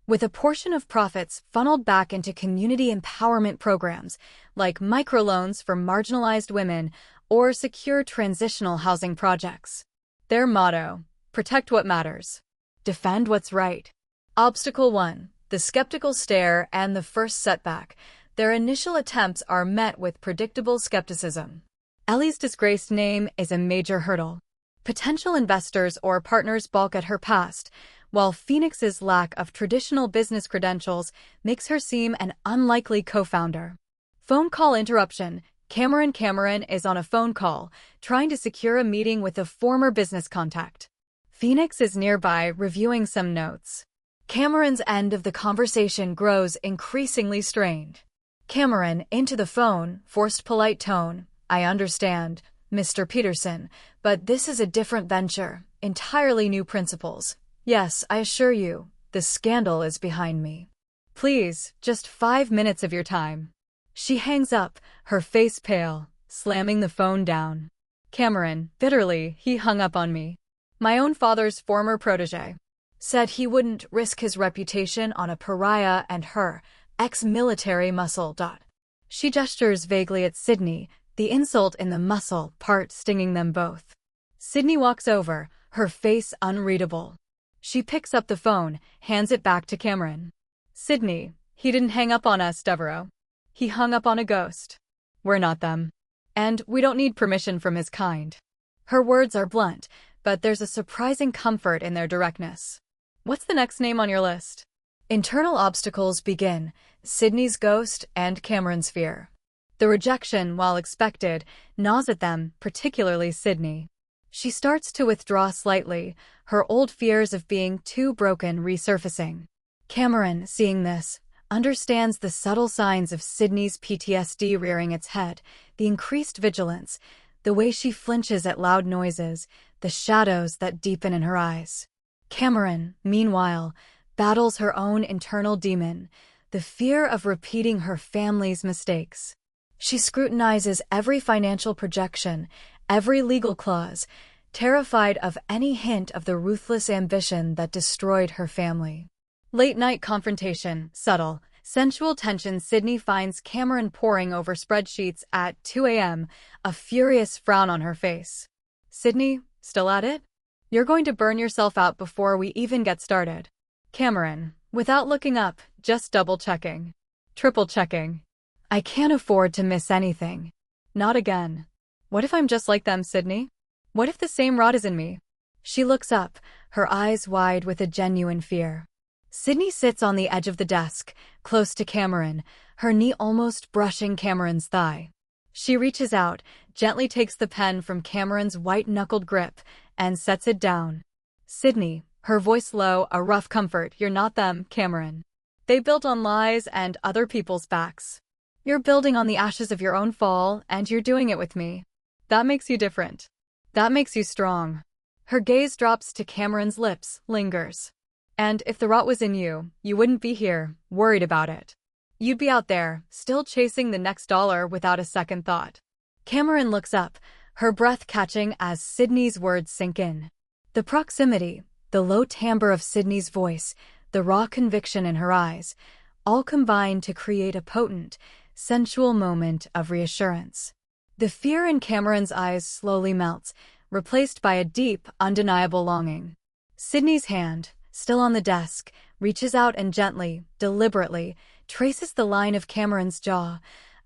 with a portion of profits funneled back into community empowerment programs like microloans for marginalized women or secure transitional housing projects. Their motto: protect what matters, defend what's right. Obstacle 1. The skeptical stare and the first setback. Their initial attempts are met with predictable skepticism. Ellie's disgraced name is a major hurdle. Potential investors or partners balk at her past, while Phoenix's lack of traditional business credentials makes her seem an unlikely co-founder. Phone call interruption. Cameron is on a phone call, trying to secure a meeting with a former business contact. Phoenix is nearby, reviewing some notes. Cameron's end of the conversation grows increasingly strained. Cameron, into the phone, forced polite tone. I understand, Mr. Peterson, but this is a different venture, entirely new principles. Yes, I assure you, the scandal is behind me. Please, just 5 minutes of your time. She hangs up, her face pale, slamming the phone down. Cameron, bitterly, he hung up on me. My own father's former protege. Said he wouldn't risk his reputation on a pariah and her ex-military muscle. She gestures vaguely at Sydney, the insult in the muscle part stinging them both. Sydney walks over, her face unreadable. She picks up the phone, hands it back to Cameron. Sydney, he didn't hang up on us, Devereaux. He hung up on a ghost. We're not them. And we don't need permission from his kind. Her words are blunt, but there's a surprising comfort in their directness. What's the next name on your list? Internal obstacles begin, Sydney's ghost and Cameron's fear. The rejection, while expected, gnaws at them, particularly Sydney. She starts to withdraw slightly, her old fears of being too broken resurfacing. Cameron, seeing this, understands the subtle signs of Sydney's PTSD rearing its head, the increased vigilance, the way she flinches at loud noises, the shadows that deepen in her eyes. Cameron, meanwhile, battles her own internal demon, the fear of repeating her family's mistakes. She scrutinizes every financial projection, every legal clause, terrified of any hint of the ruthless ambition that destroyed her family. Late-night confrontation, subtle, sensual tension. Sydney finds Cameron poring over spreadsheets at 2 a.m., a furious frown on her face. Sydney, still at it? You're going to burn yourself out before we even get started. Cameron, without looking up, just double-checking. Triple-checking. I can't afford to miss anything. Not again. What if I'm just like them, Sydney? What if the same rot is in me? She looks up, her eyes wide with a genuine fear. Sydney sits on the edge of the desk, close to Cameron, her knee almost brushing Cameron's thigh. She reaches out, gently takes the pen from Cameron's white-knuckled grip, and sets it down. Sydney, her voice low, a rough comfort. You're not them, Cameron. They built on lies and other people's backs. You're building on the ashes of your own fall, and you're doing it with me. That makes you different. That makes you strong. Her gaze drops to Cameron's lips, lingers. And if the rot was in you, you wouldn't be here, worried about it. You'd be out there, still chasing the next dollar without a second thought. Cameron looks up, her breath catching as Sydney's words sink in. The proximity, the low timbre of Sydney's voice, the raw conviction in her eyes, all combine to create a potent, sensual moment of reassurance. The fear in Cameron's eyes slowly melts, replaced by a deep, undeniable longing. Sydney's hand, still on the desk, reaches out and gently, deliberately, traces the line of Cameron's jaw,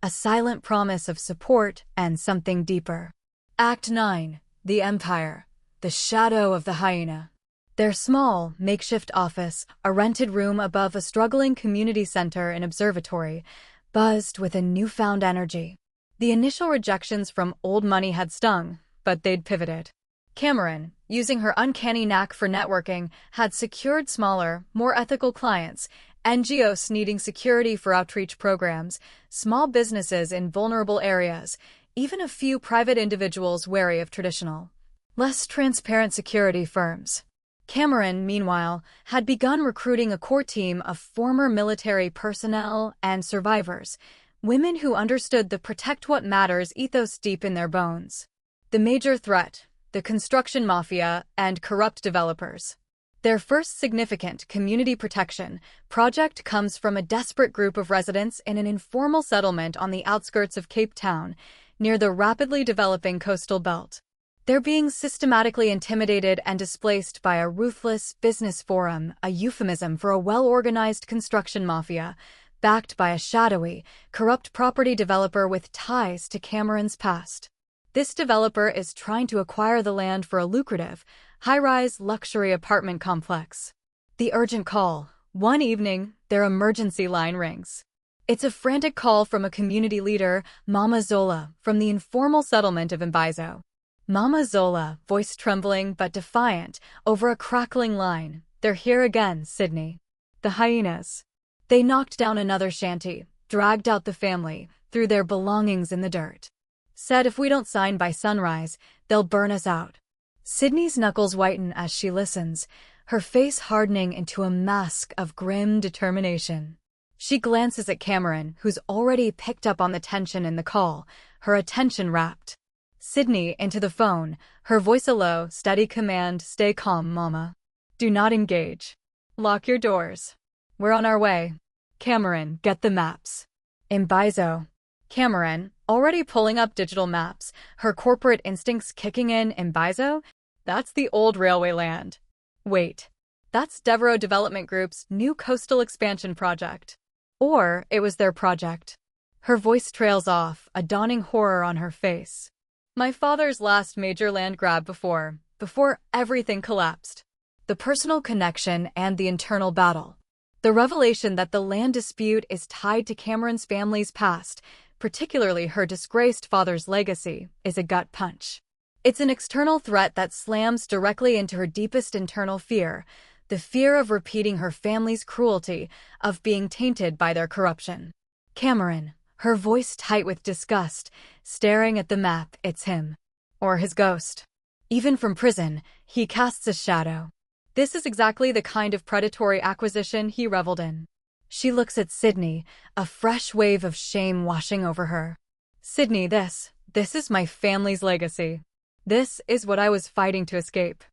a silent promise of support and something deeper. Act 9. The Empire. The Shadow of the Hyena. Their small, makeshift office, a rented room above a struggling community center and observatory, buzzed with a newfound energy. The initial rejections from old money had stung, but they'd pivoted. Cameron, using her uncanny knack for networking, had secured smaller, more ethical clients, NGOs needing security for outreach programs, small businesses in vulnerable areas, even a few private individuals wary of traditional, less transparent security firms. Cameron, meanwhile, had begun recruiting a core team of former military personnel and survivors, women who understood the protect what matters ethos deep in their bones. The major threat, the construction mafia and corrupt developers. Their first significant community protection project comes from a desperate group of residents in an informal settlement on the outskirts of Cape Town, near the rapidly developing coastal belt. They're being systematically intimidated and displaced by a ruthless business forum, a euphemism for a well-organized construction mafia, backed by a shadowy, corrupt property developer with ties to Cameron's past. This developer is trying to acquire the land for a lucrative, high-rise luxury apartment complex. The urgent call. One evening, their emergency line rings. It's a frantic call from a community leader, Mama Zola, from the informal settlement of Imbizo. Mama Zola, voice trembling but defiant, over a crackling line. They're here again, Sydney. The hyenas. They knocked down another shanty, dragged out the family, threw their belongings in the dirt. Said if we don't sign by sunrise, they'll burn us out. Sydney's knuckles whiten as she listens, her face hardening into a mask of grim determination. She glances at Cameron, who's already picked up on the tension in the call, her attention rapt. Sydney into the phone, her voice a low, steady command, stay calm, Mama. Do not engage. Lock your doors. We're on our way. Cameron, get the maps. Imbizo. Cameron, already pulling up digital maps, her corporate instincts kicking in. Imbizo? That's the old railway land. Wait. That's Devereux Development Group's new coastal expansion project. Or it was their project. Her voice trails off, a dawning horror on her face. My father's last major land grab before everything collapsed. The personal connection and the internal battle. The revelation that the land dispute is tied to Cameron's family's past, particularly her disgraced father's legacy, is a gut punch. It's an external threat that slams directly into her deepest internal fear, the fear of repeating her family's cruelty, of being tainted by their corruption. Cameron, her voice tight with disgust, staring at the map. It's him. Or his ghost. Even from prison, he casts a shadow. This is exactly the kind of predatory acquisition he reveled in. She looks at Sydney, a fresh wave of shame washing over her. Sydney, this is my family's legacy. This is what I was fighting to escape.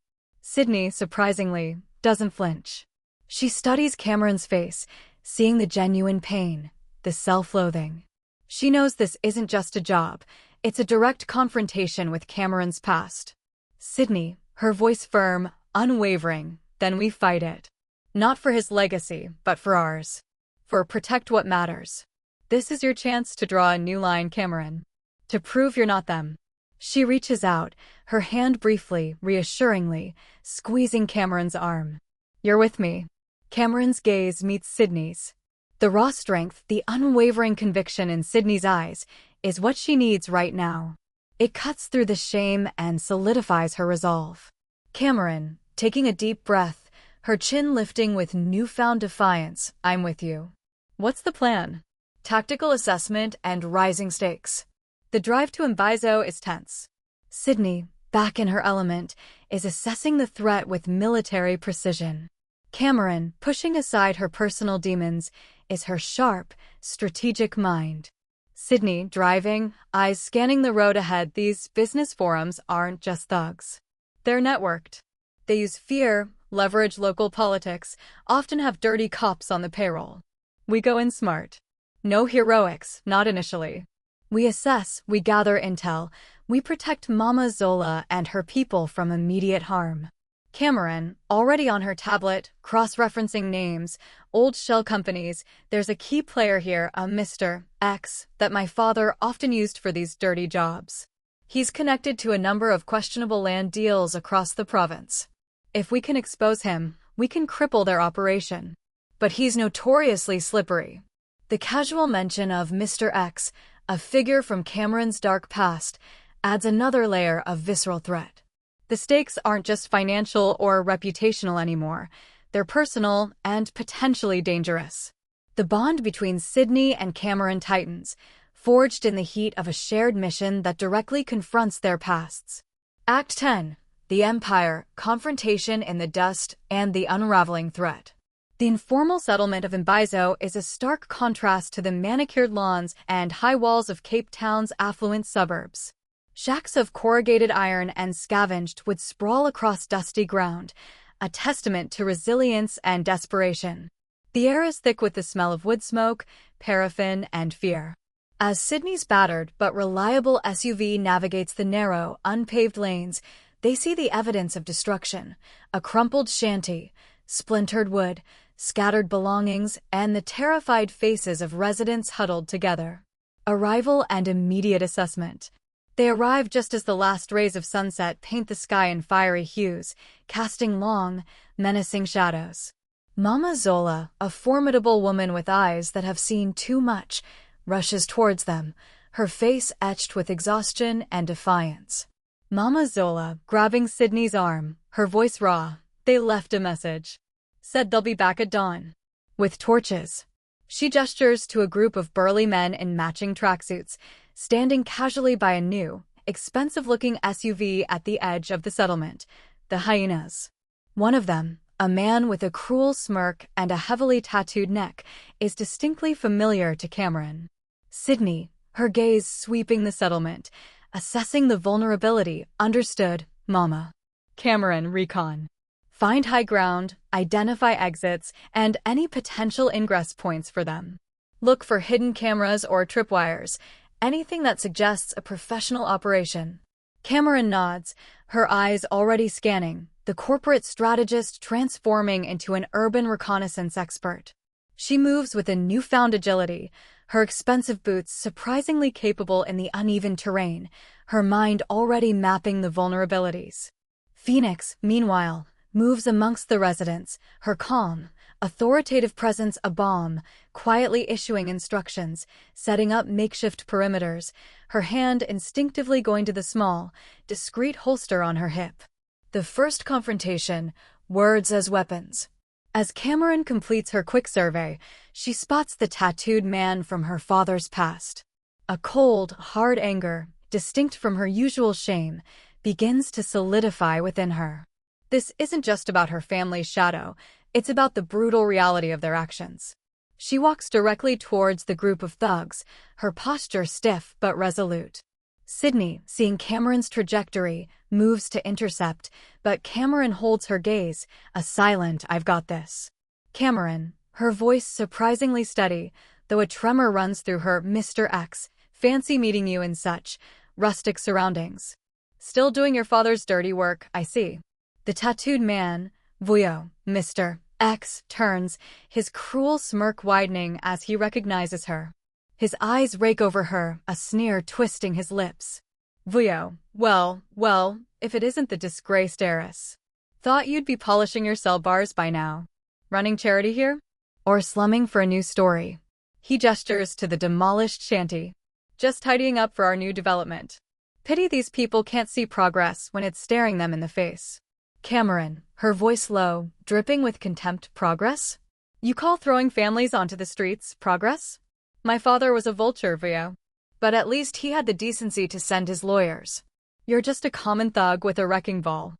Sydney, surprisingly, doesn't flinch. She studies Cameron's face, seeing the genuine pain, the self-loathing. She knows this isn't just a job, it's a direct confrontation with Cameron's past. Sydney, her voice firm, unwavering, then we fight it. Not for his legacy, but for ours. For protect what matters. This is your chance to draw a new line, Cameron. To prove you're not them. She reaches out, her hand briefly, reassuringly, squeezing Cameron's arm. You're with me. Cameron's gaze meets Sydney's. The raw strength, the unwavering conviction in Sydney's eyes, is what she needs right now. It cuts through the shame and solidifies her resolve. Cameron, taking a deep breath, her chin lifting with newfound defiance, I'm with you. What's the plan? Tactical assessment and rising stakes. The drive to Imbizo is tense. Sydney, back in her element, is assessing the threat with military precision. Cameron, pushing aside her personal demons, is her sharp, strategic mind. Sydney, driving, eyes scanning the road ahead. These business forums aren't just thugs. They're networked. They use fear, leverage local politics, often have dirty cops on the payroll. We go in smart. No heroics, not initially. We assess, we gather intel, we protect Mama Zola and her people from immediate harm. Cameron, already on her tablet, cross-referencing names, old shell companies, there's a key player here, a Mr. X, that my father often used for these dirty jobs. He's connected to a number of questionable land deals across the province. If we can expose him, we can cripple their operation. But he's notoriously slippery. The casual mention of Mr. X, a figure from Cameron's dark past, adds another layer of visceral threat. The stakes aren't just financial or reputational anymore. They're personal and potentially dangerous. The bond between Sydney and Cameron tightens, forged in the heat of a shared mission that directly confronts their pasts. Act 10. The Empire, Confrontation in the Dust, and the Unraveling Threat. The informal settlement of Imbizo is a stark contrast to the manicured lawns and high walls of Cape Town's affluent suburbs. Shacks of corrugated iron and scavenged wood sprawl across dusty ground, a testament to resilience and desperation. The air is thick with the smell of wood smoke, paraffin, and fear. As Sydney's battered but reliable SUV navigates the narrow, unpaved lanes, they see the evidence of destruction: a crumpled shanty, splintered wood, scattered belongings, and the terrified faces of residents huddled together. Arrival and immediate assessment. They arrive just as the last rays of sunset paint the sky in fiery hues, casting long, menacing shadows. Mama Zola, a formidable woman with eyes that have seen too much, rushes towards them, her face etched with exhaustion and defiance. Mama Zola, grabbing Sydney's arm, her voice raw, "They left a message. Said they'll be back at dawn. With torches." She gestures to a group of burly men in matching tracksuits, standing casually by a new, expensive-looking SUV at the edge of the settlement, the Hyenas. One of them, a man with a cruel smirk and a heavily tattooed neck, is distinctly familiar to Cameron. Sydney, her gaze sweeping the settlement, assessing the vulnerability. "Understood, Mama." Cameron, recon. Find high ground, identify exits, and any potential ingress points for them. Look for hidden cameras or tripwires, anything that suggests a professional operation. Cameron nods, her eyes already scanning, the corporate strategist transforming into an urban reconnaissance expert. She moves with a newfound agility, her expensive boots surprisingly capable in the uneven terrain, her mind already mapping the vulnerabilities. Phoenix, meanwhile, moves amongst the residents, her calm, authoritative presence a balm, quietly issuing instructions, setting up makeshift perimeters, her hand instinctively going to the small, discreet holster on her hip. The first confrontation, words as weapons. As Cameron completes her quick survey, she spots the tattooed man from her father's past. A cold, hard anger, distinct from her usual shame, begins to solidify within her. This isn't just about her family's shadow, it's about the brutal reality of their actions. She walks directly towards the group of thugs, her posture stiff but resolute. Sydney, seeing Cameron's trajectory, moves to intercept, but Cameron holds her gaze, a silent "I've got this." Cameron, her voice surprisingly steady, though a tremor runs through her. "Mr. X, fancy meeting you in such rustic surroundings. Still doing your father's dirty work, I see." The tattooed man, Vuyo, Mr. X, turns, his cruel smirk widening as he recognizes her. His eyes rake over her, a sneer twisting his lips. "Vuyo, well, if it isn't the disgraced heiress. Thought you'd be polishing your cell bars by now. Running charity here? Or slumming for a new story?" He gestures to the demolished shanty. "Just tidying up for our new development. Pity these people can't see progress when it's staring them in the face." Cameron, her voice low, dripping with contempt. "Progress? You call throwing families onto the streets progress? My father was a vulture, Vuyo. But at least he had the decency to send his lawyers. You're just a common thug with a wrecking ball."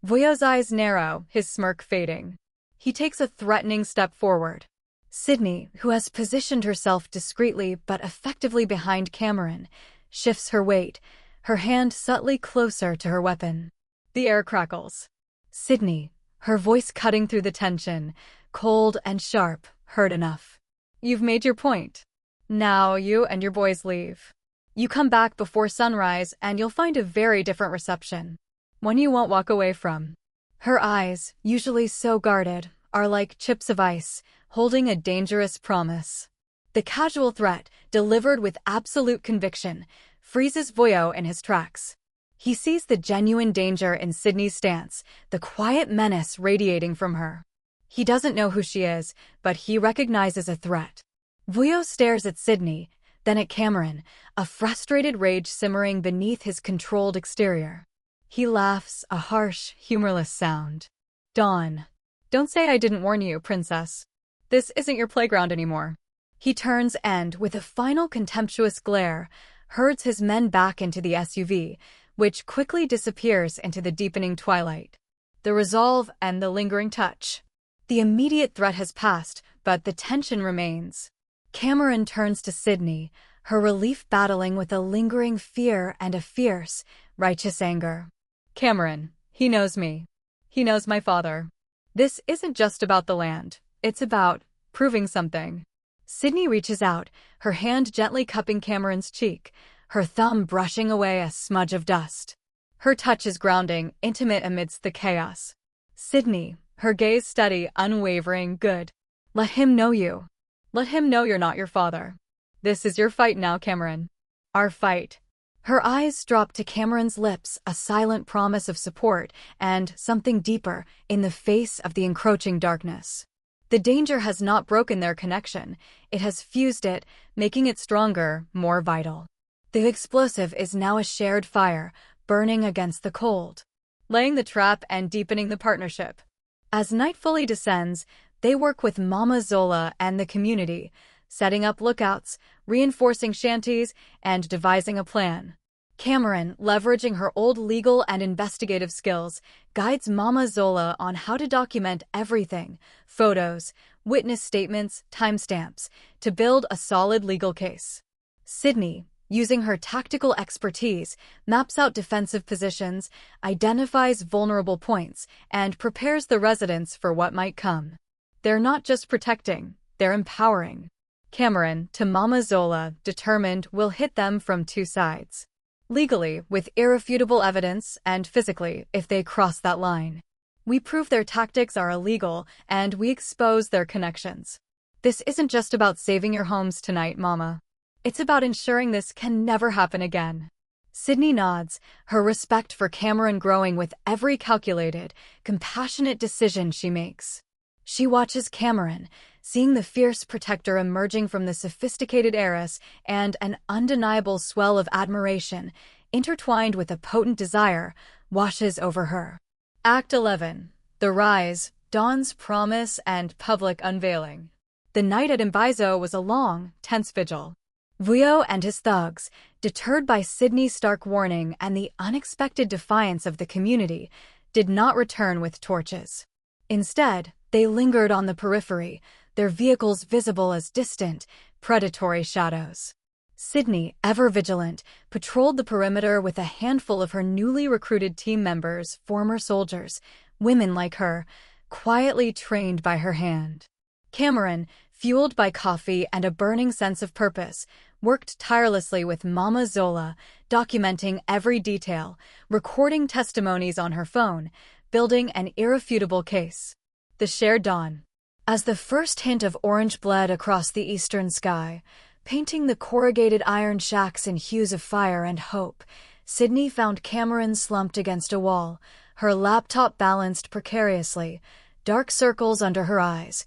Vuyo's eyes narrow, his smirk fading. He takes a threatening step forward. Sydney, who has positioned herself discreetly but effectively behind Cameron, shifts her weight, her hand subtly closer to her weapon. The air crackles. Sydney, her voice cutting through the tension, cold and sharp, "Heard enough. You've made your point. Now you and your boys leave. You come back before sunrise and you'll find a very different reception. One you won't walk away from." Her eyes, usually so guarded, are like chips of ice, holding a dangerous promise. The casual threat, delivered with absolute conviction, freezes Vuyo in his tracks. He sees the genuine danger in Sydney's stance, the quiet menace radiating from her. He doesn't know who she is, but he recognizes a threat. Vuyo stares at Sydney, then at Cameron, a frustrated rage simmering beneath his controlled exterior. He laughs, a harsh, humorless sound. "Dawn." Don't say I didn't warn you, princess. This isn't your playground anymore. He turns and, with a final contemptuous glare, herds his men back into the SUV, which quickly disappears into the deepening twilight. The resolve and the lingering touch. The immediate threat has passed, but the tension remains. Cameron turns to Sydney, her relief battling with a lingering fear and a fierce, righteous anger. Cameron, he knows me. He knows my father. This isn't just about the land. It's about proving something. Sydney reaches out, her hand gently cupping Cameron's cheek, her thumb brushing away a smudge of dust. Her touch is grounding, intimate amidst the chaos. Sydney, her gaze steady, unwavering, good. Let him know you. Let him know you're not your father. This is your fight now, Cameron. Our fight. Her eyes drop to Cameron's lips, a silent promise of support and something deeper in the face of the encroaching darkness. The danger has not broken their connection. It has fused it, making it stronger, more vital. The explosive is now a shared fire, burning against the cold, laying the trap and deepening the partnership. As night fully descends, they work with Mama Zola and the community, setting up lookouts, reinforcing shanties, and devising a plan. Cameron, leveraging her old legal and investigative skills, guides Mama Zola on how to document everything, photos, witness statements, timestamps, to build a solid legal case. Sydney, using her tactical expertise, maps out defensive positions, identifies vulnerable points, and prepares the residents for what might come. They're not just protecting, they're empowering. Cameron, to Mama Zola, determined, will hit them from two sides. Legally, with irrefutable evidence, and physically, if they cross that line. We prove their tactics are illegal, and we expose their connections. This isn't just about saving your homes tonight, Mama. It's about ensuring this can never happen again. Sydney nods, her respect for Cameron growing with every calculated, compassionate decision she makes. She watches Cameron, seeing the fierce protector emerging from the sophisticated heiress and an undeniable swell of admiration, intertwined with a potent desire, washes over her. Act 11. The Rise, Dawn's Promise and Public Unveiling. The night at Imbizo was a long, tense vigil. Vuyo and his thugs, deterred by Sydney's stark warning and the unexpected defiance of the community, did not return with torches. Instead, they lingered on the periphery, their vehicles visible as distant, predatory shadows. Sydney, ever vigilant, patrolled the perimeter with a handful of her newly recruited team members, former soldiers, women like her, quietly trained by her hand. Cameron, fueled by coffee and a burning sense of purpose, worked tirelessly with Mama Zola, documenting every detail, recording testimonies on her phone, building an irrefutable case. The shared dawn. As the first hint of orange bled across the eastern sky, painting the corrugated iron shacks in hues of fire and hope, Sydney found Cameron slumped against a wall, her laptop balanced precariously, dark circles under her eyes,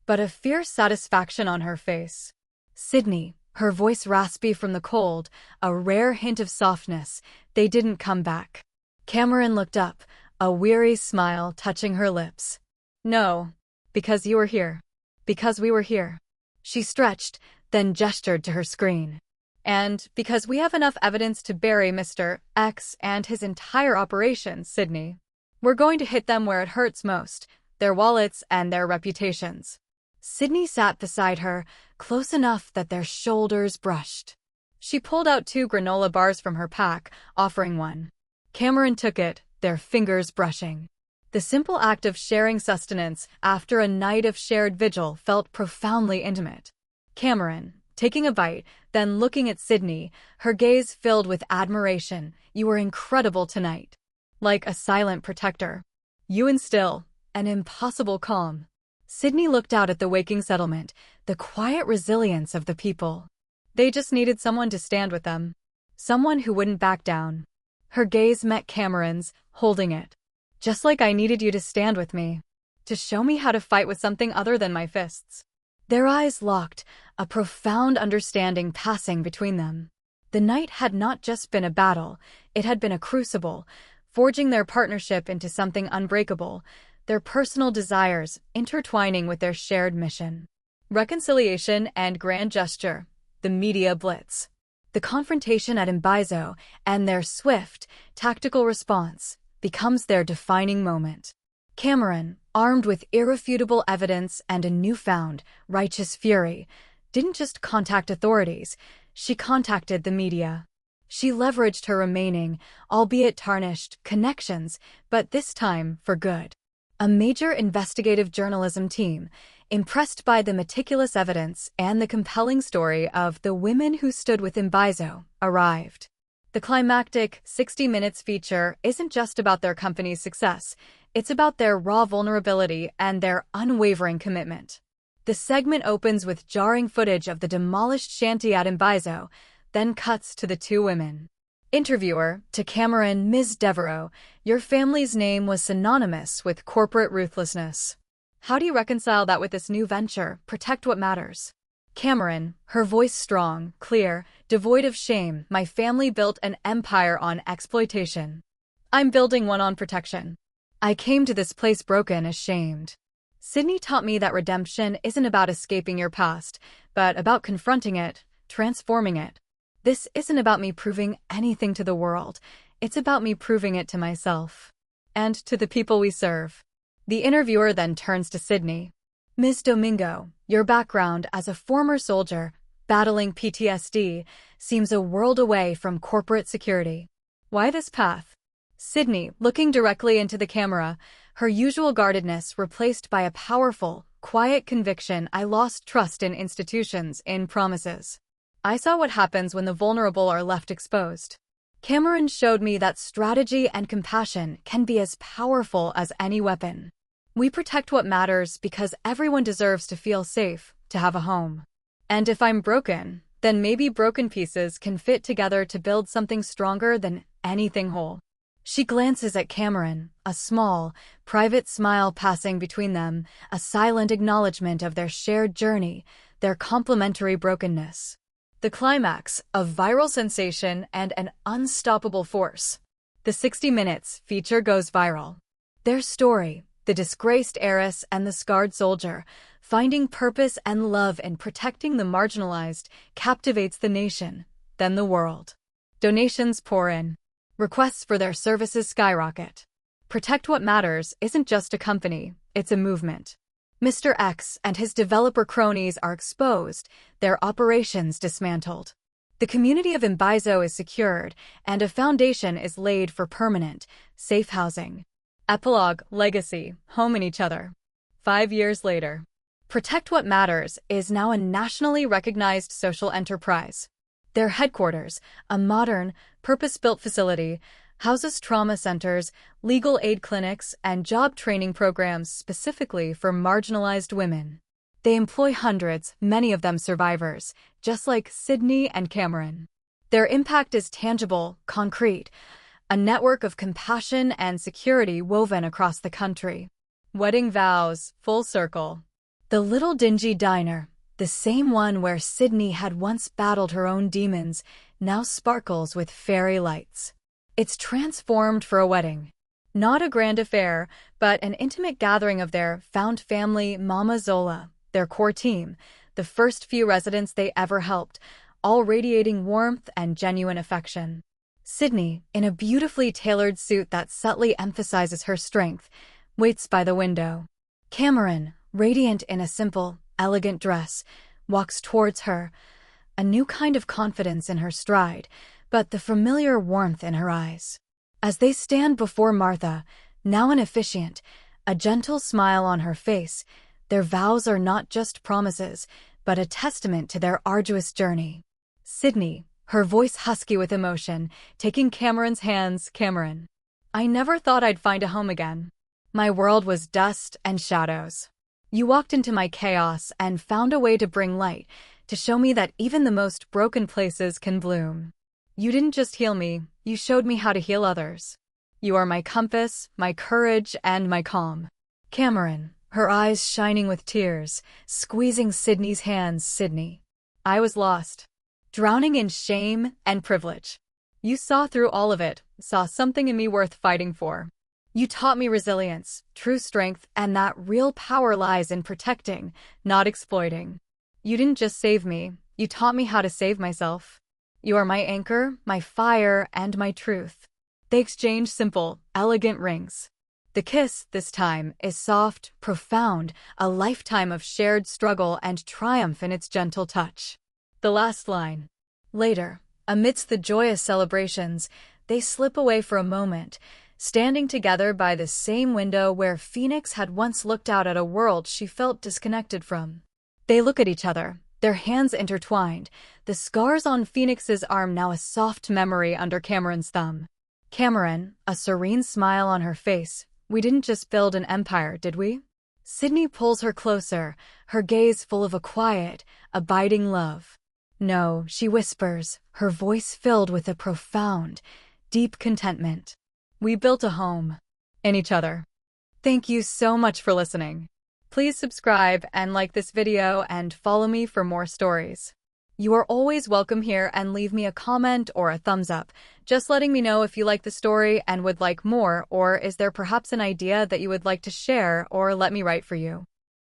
but a fierce satisfaction on her face. Sydney, her voice raspy from the cold, a rare hint of softness, they didn't come back. Cameron looked up, a weary smile touching her lips. No, because you were here. Because we were here. She stretched, then gestured to her screen. And because we have enough evidence to bury Mr. X and his entire operation, Sydney. We're going to hit them where it hurts most, their wallets and their reputations. Sydney sat beside her, close enough that their shoulders brushed. She pulled out 2 granola bars from her pack, offering one. Cameron took it, their fingers brushing. The simple act of sharing sustenance after a night of shared vigil felt profoundly intimate. Cameron, taking a bite, then looking at Sydney, her gaze filled with admiration. You were incredible tonight. Like a silent protector. You instill an impossible calm. Sydney looked out at the waking settlement, the quiet resilience of the people. They just needed someone to stand with them. Someone who wouldn't back down. Her gaze met Cameron's, holding it. Just like I needed you to stand with me. To show me how to fight with something other than my fists. Their eyes locked, a profound understanding passing between them. The night had not just been a battle, it had been a crucible, forging their partnership into something unbreakable, their personal desires intertwining with their shared mission. Reconciliation and grand gesture, the media blitz. The confrontation at Mbaizo and their swift, tactical response becomes their defining moment. Cameron, armed with irrefutable evidence and a newfound, righteous fury, didn't just contact authorities, she contacted the media. She leveraged her remaining, albeit tarnished, connections, but this time for good. A major investigative journalism team, impressed by the meticulous evidence and the compelling story of the women who stood with Mbaizo, arrived. The climactic 60 Minutes feature isn't just about their company's success, it's about their raw vulnerability and their unwavering commitment. The segment opens with jarring footage of the demolished shanty at Mbaizo, then cuts to the two women. Interviewer, to Cameron, Ms. Devereaux, your family's name was synonymous with corporate ruthlessness. How do you reconcile that with this new venture, Protect What Matters? Cameron, her voice strong, clear, devoid of shame, my family built an empire on exploitation. I'm building one on protection. I came to this place broken, ashamed. Sydney taught me that redemption isn't about escaping your past, but about confronting it, transforming it. This isn't about me proving anything to the world. It's about me proving it to myself. And to the people we serve. The interviewer then turns to Sydney. Ms. Domingo, your background as a former soldier, battling PTSD, seems a world away from corporate security. Why this path? Sydney, looking directly into the camera, her usual guardedness replaced by a powerful, quiet conviction. I lost trust in institutions, in promises. I saw what happens when the vulnerable are left exposed. Cameron showed me that strategy and compassion can be as powerful as any weapon. We protect what matters because everyone deserves to feel safe, to have a home. And if I'm broken, then maybe broken pieces can fit together to build something stronger than anything whole. She glances at Cameron, a small, private smile passing between them, a silent acknowledgement of their shared journey, their complementary brokenness. The climax, a viral sensation and an unstoppable force. The 60 Minutes feature goes viral. Their story, the disgraced heiress and the scarred soldier, finding purpose and love in protecting the marginalized, captivates the nation, then the world. Donations pour in. Requests for their services skyrocket. Protect What Matters isn't just a company, it's a movement. Mr. X and his developer cronies are exposed, their operations dismantled. The community of Mbaizo is secured, and a foundation is laid for permanent, safe housing. Epilogue, legacy, home in each other. 5 years later. Protect What Matters is now a nationally recognized social enterprise. Their headquarters, a modern, purpose-built facility, houses trauma centers, legal aid clinics, and job training programs specifically for marginalized women. They employ hundreds, many of them survivors, just like Sydney and Cameron. Their impact is tangible, concrete, a network of compassion and security woven across the country. Wedding vows, full circle. The little dingy diner, the same one where Sydney had once battled her own demons, now sparkles with fairy lights. It's transformed for a wedding. Not a grand affair, but an intimate gathering of their found family, Mama Zola, their core team, the first few residents they ever helped, all radiating warmth and genuine affection. Sydney, in a beautifully tailored suit that subtly emphasizes her strength, waits by the window. Cameron, radiant in a simple, elegant dress, walks towards her, a new kind of confidence in her stride, but the familiar warmth in her eyes. As they stand before Martha, now an officiant, a gentle smile on her face, their vows are not just promises, but a testament to their arduous journey. Sydney, her voice husky with emotion, taking Cameron's hands. Cameron, I never thought I'd find a home again. My world was dust and shadows. You walked into my chaos and found a way to bring light, to show me that even the most broken places can bloom. You didn't just heal me, you showed me how to heal others. You are my compass, my courage, and my calm. Cameron, her eyes shining with tears, squeezing Sydney's hands. Sydney, I was lost, drowning in shame and privilege. You saw through all of it, saw something in me worth fighting for. You taught me resilience, true strength, and that real power lies in protecting, not exploiting. You didn't just save me, you taught me how to save myself. You are my anchor, my fire, and my truth. They exchange simple, elegant rings. The kiss, this time, is soft, profound, a lifetime of shared struggle and triumph in its gentle touch. The last line. Later, amidst the joyous celebrations, they slip away for a moment, standing together by the same window where Phoenix had once looked out at a world she felt disconnected from. They look at each other, their hands intertwined, the scars on Phoenix's arm now a soft memory under Cameron's thumb. Cameron, a serene smile on her face. We didn't just build an empire, did we? Sydney pulls her closer, her gaze full of a quiet, abiding love. No, she whispers, her voice filled with a profound, deep contentment. We built a home. In each other. Thank you so much for listening. Please subscribe and like this video and follow me for more stories. You are always welcome here, and leave me a comment or a thumbs up, just letting me know if you like the story and would like more, or is there perhaps an idea that you would like to share or let me write for you.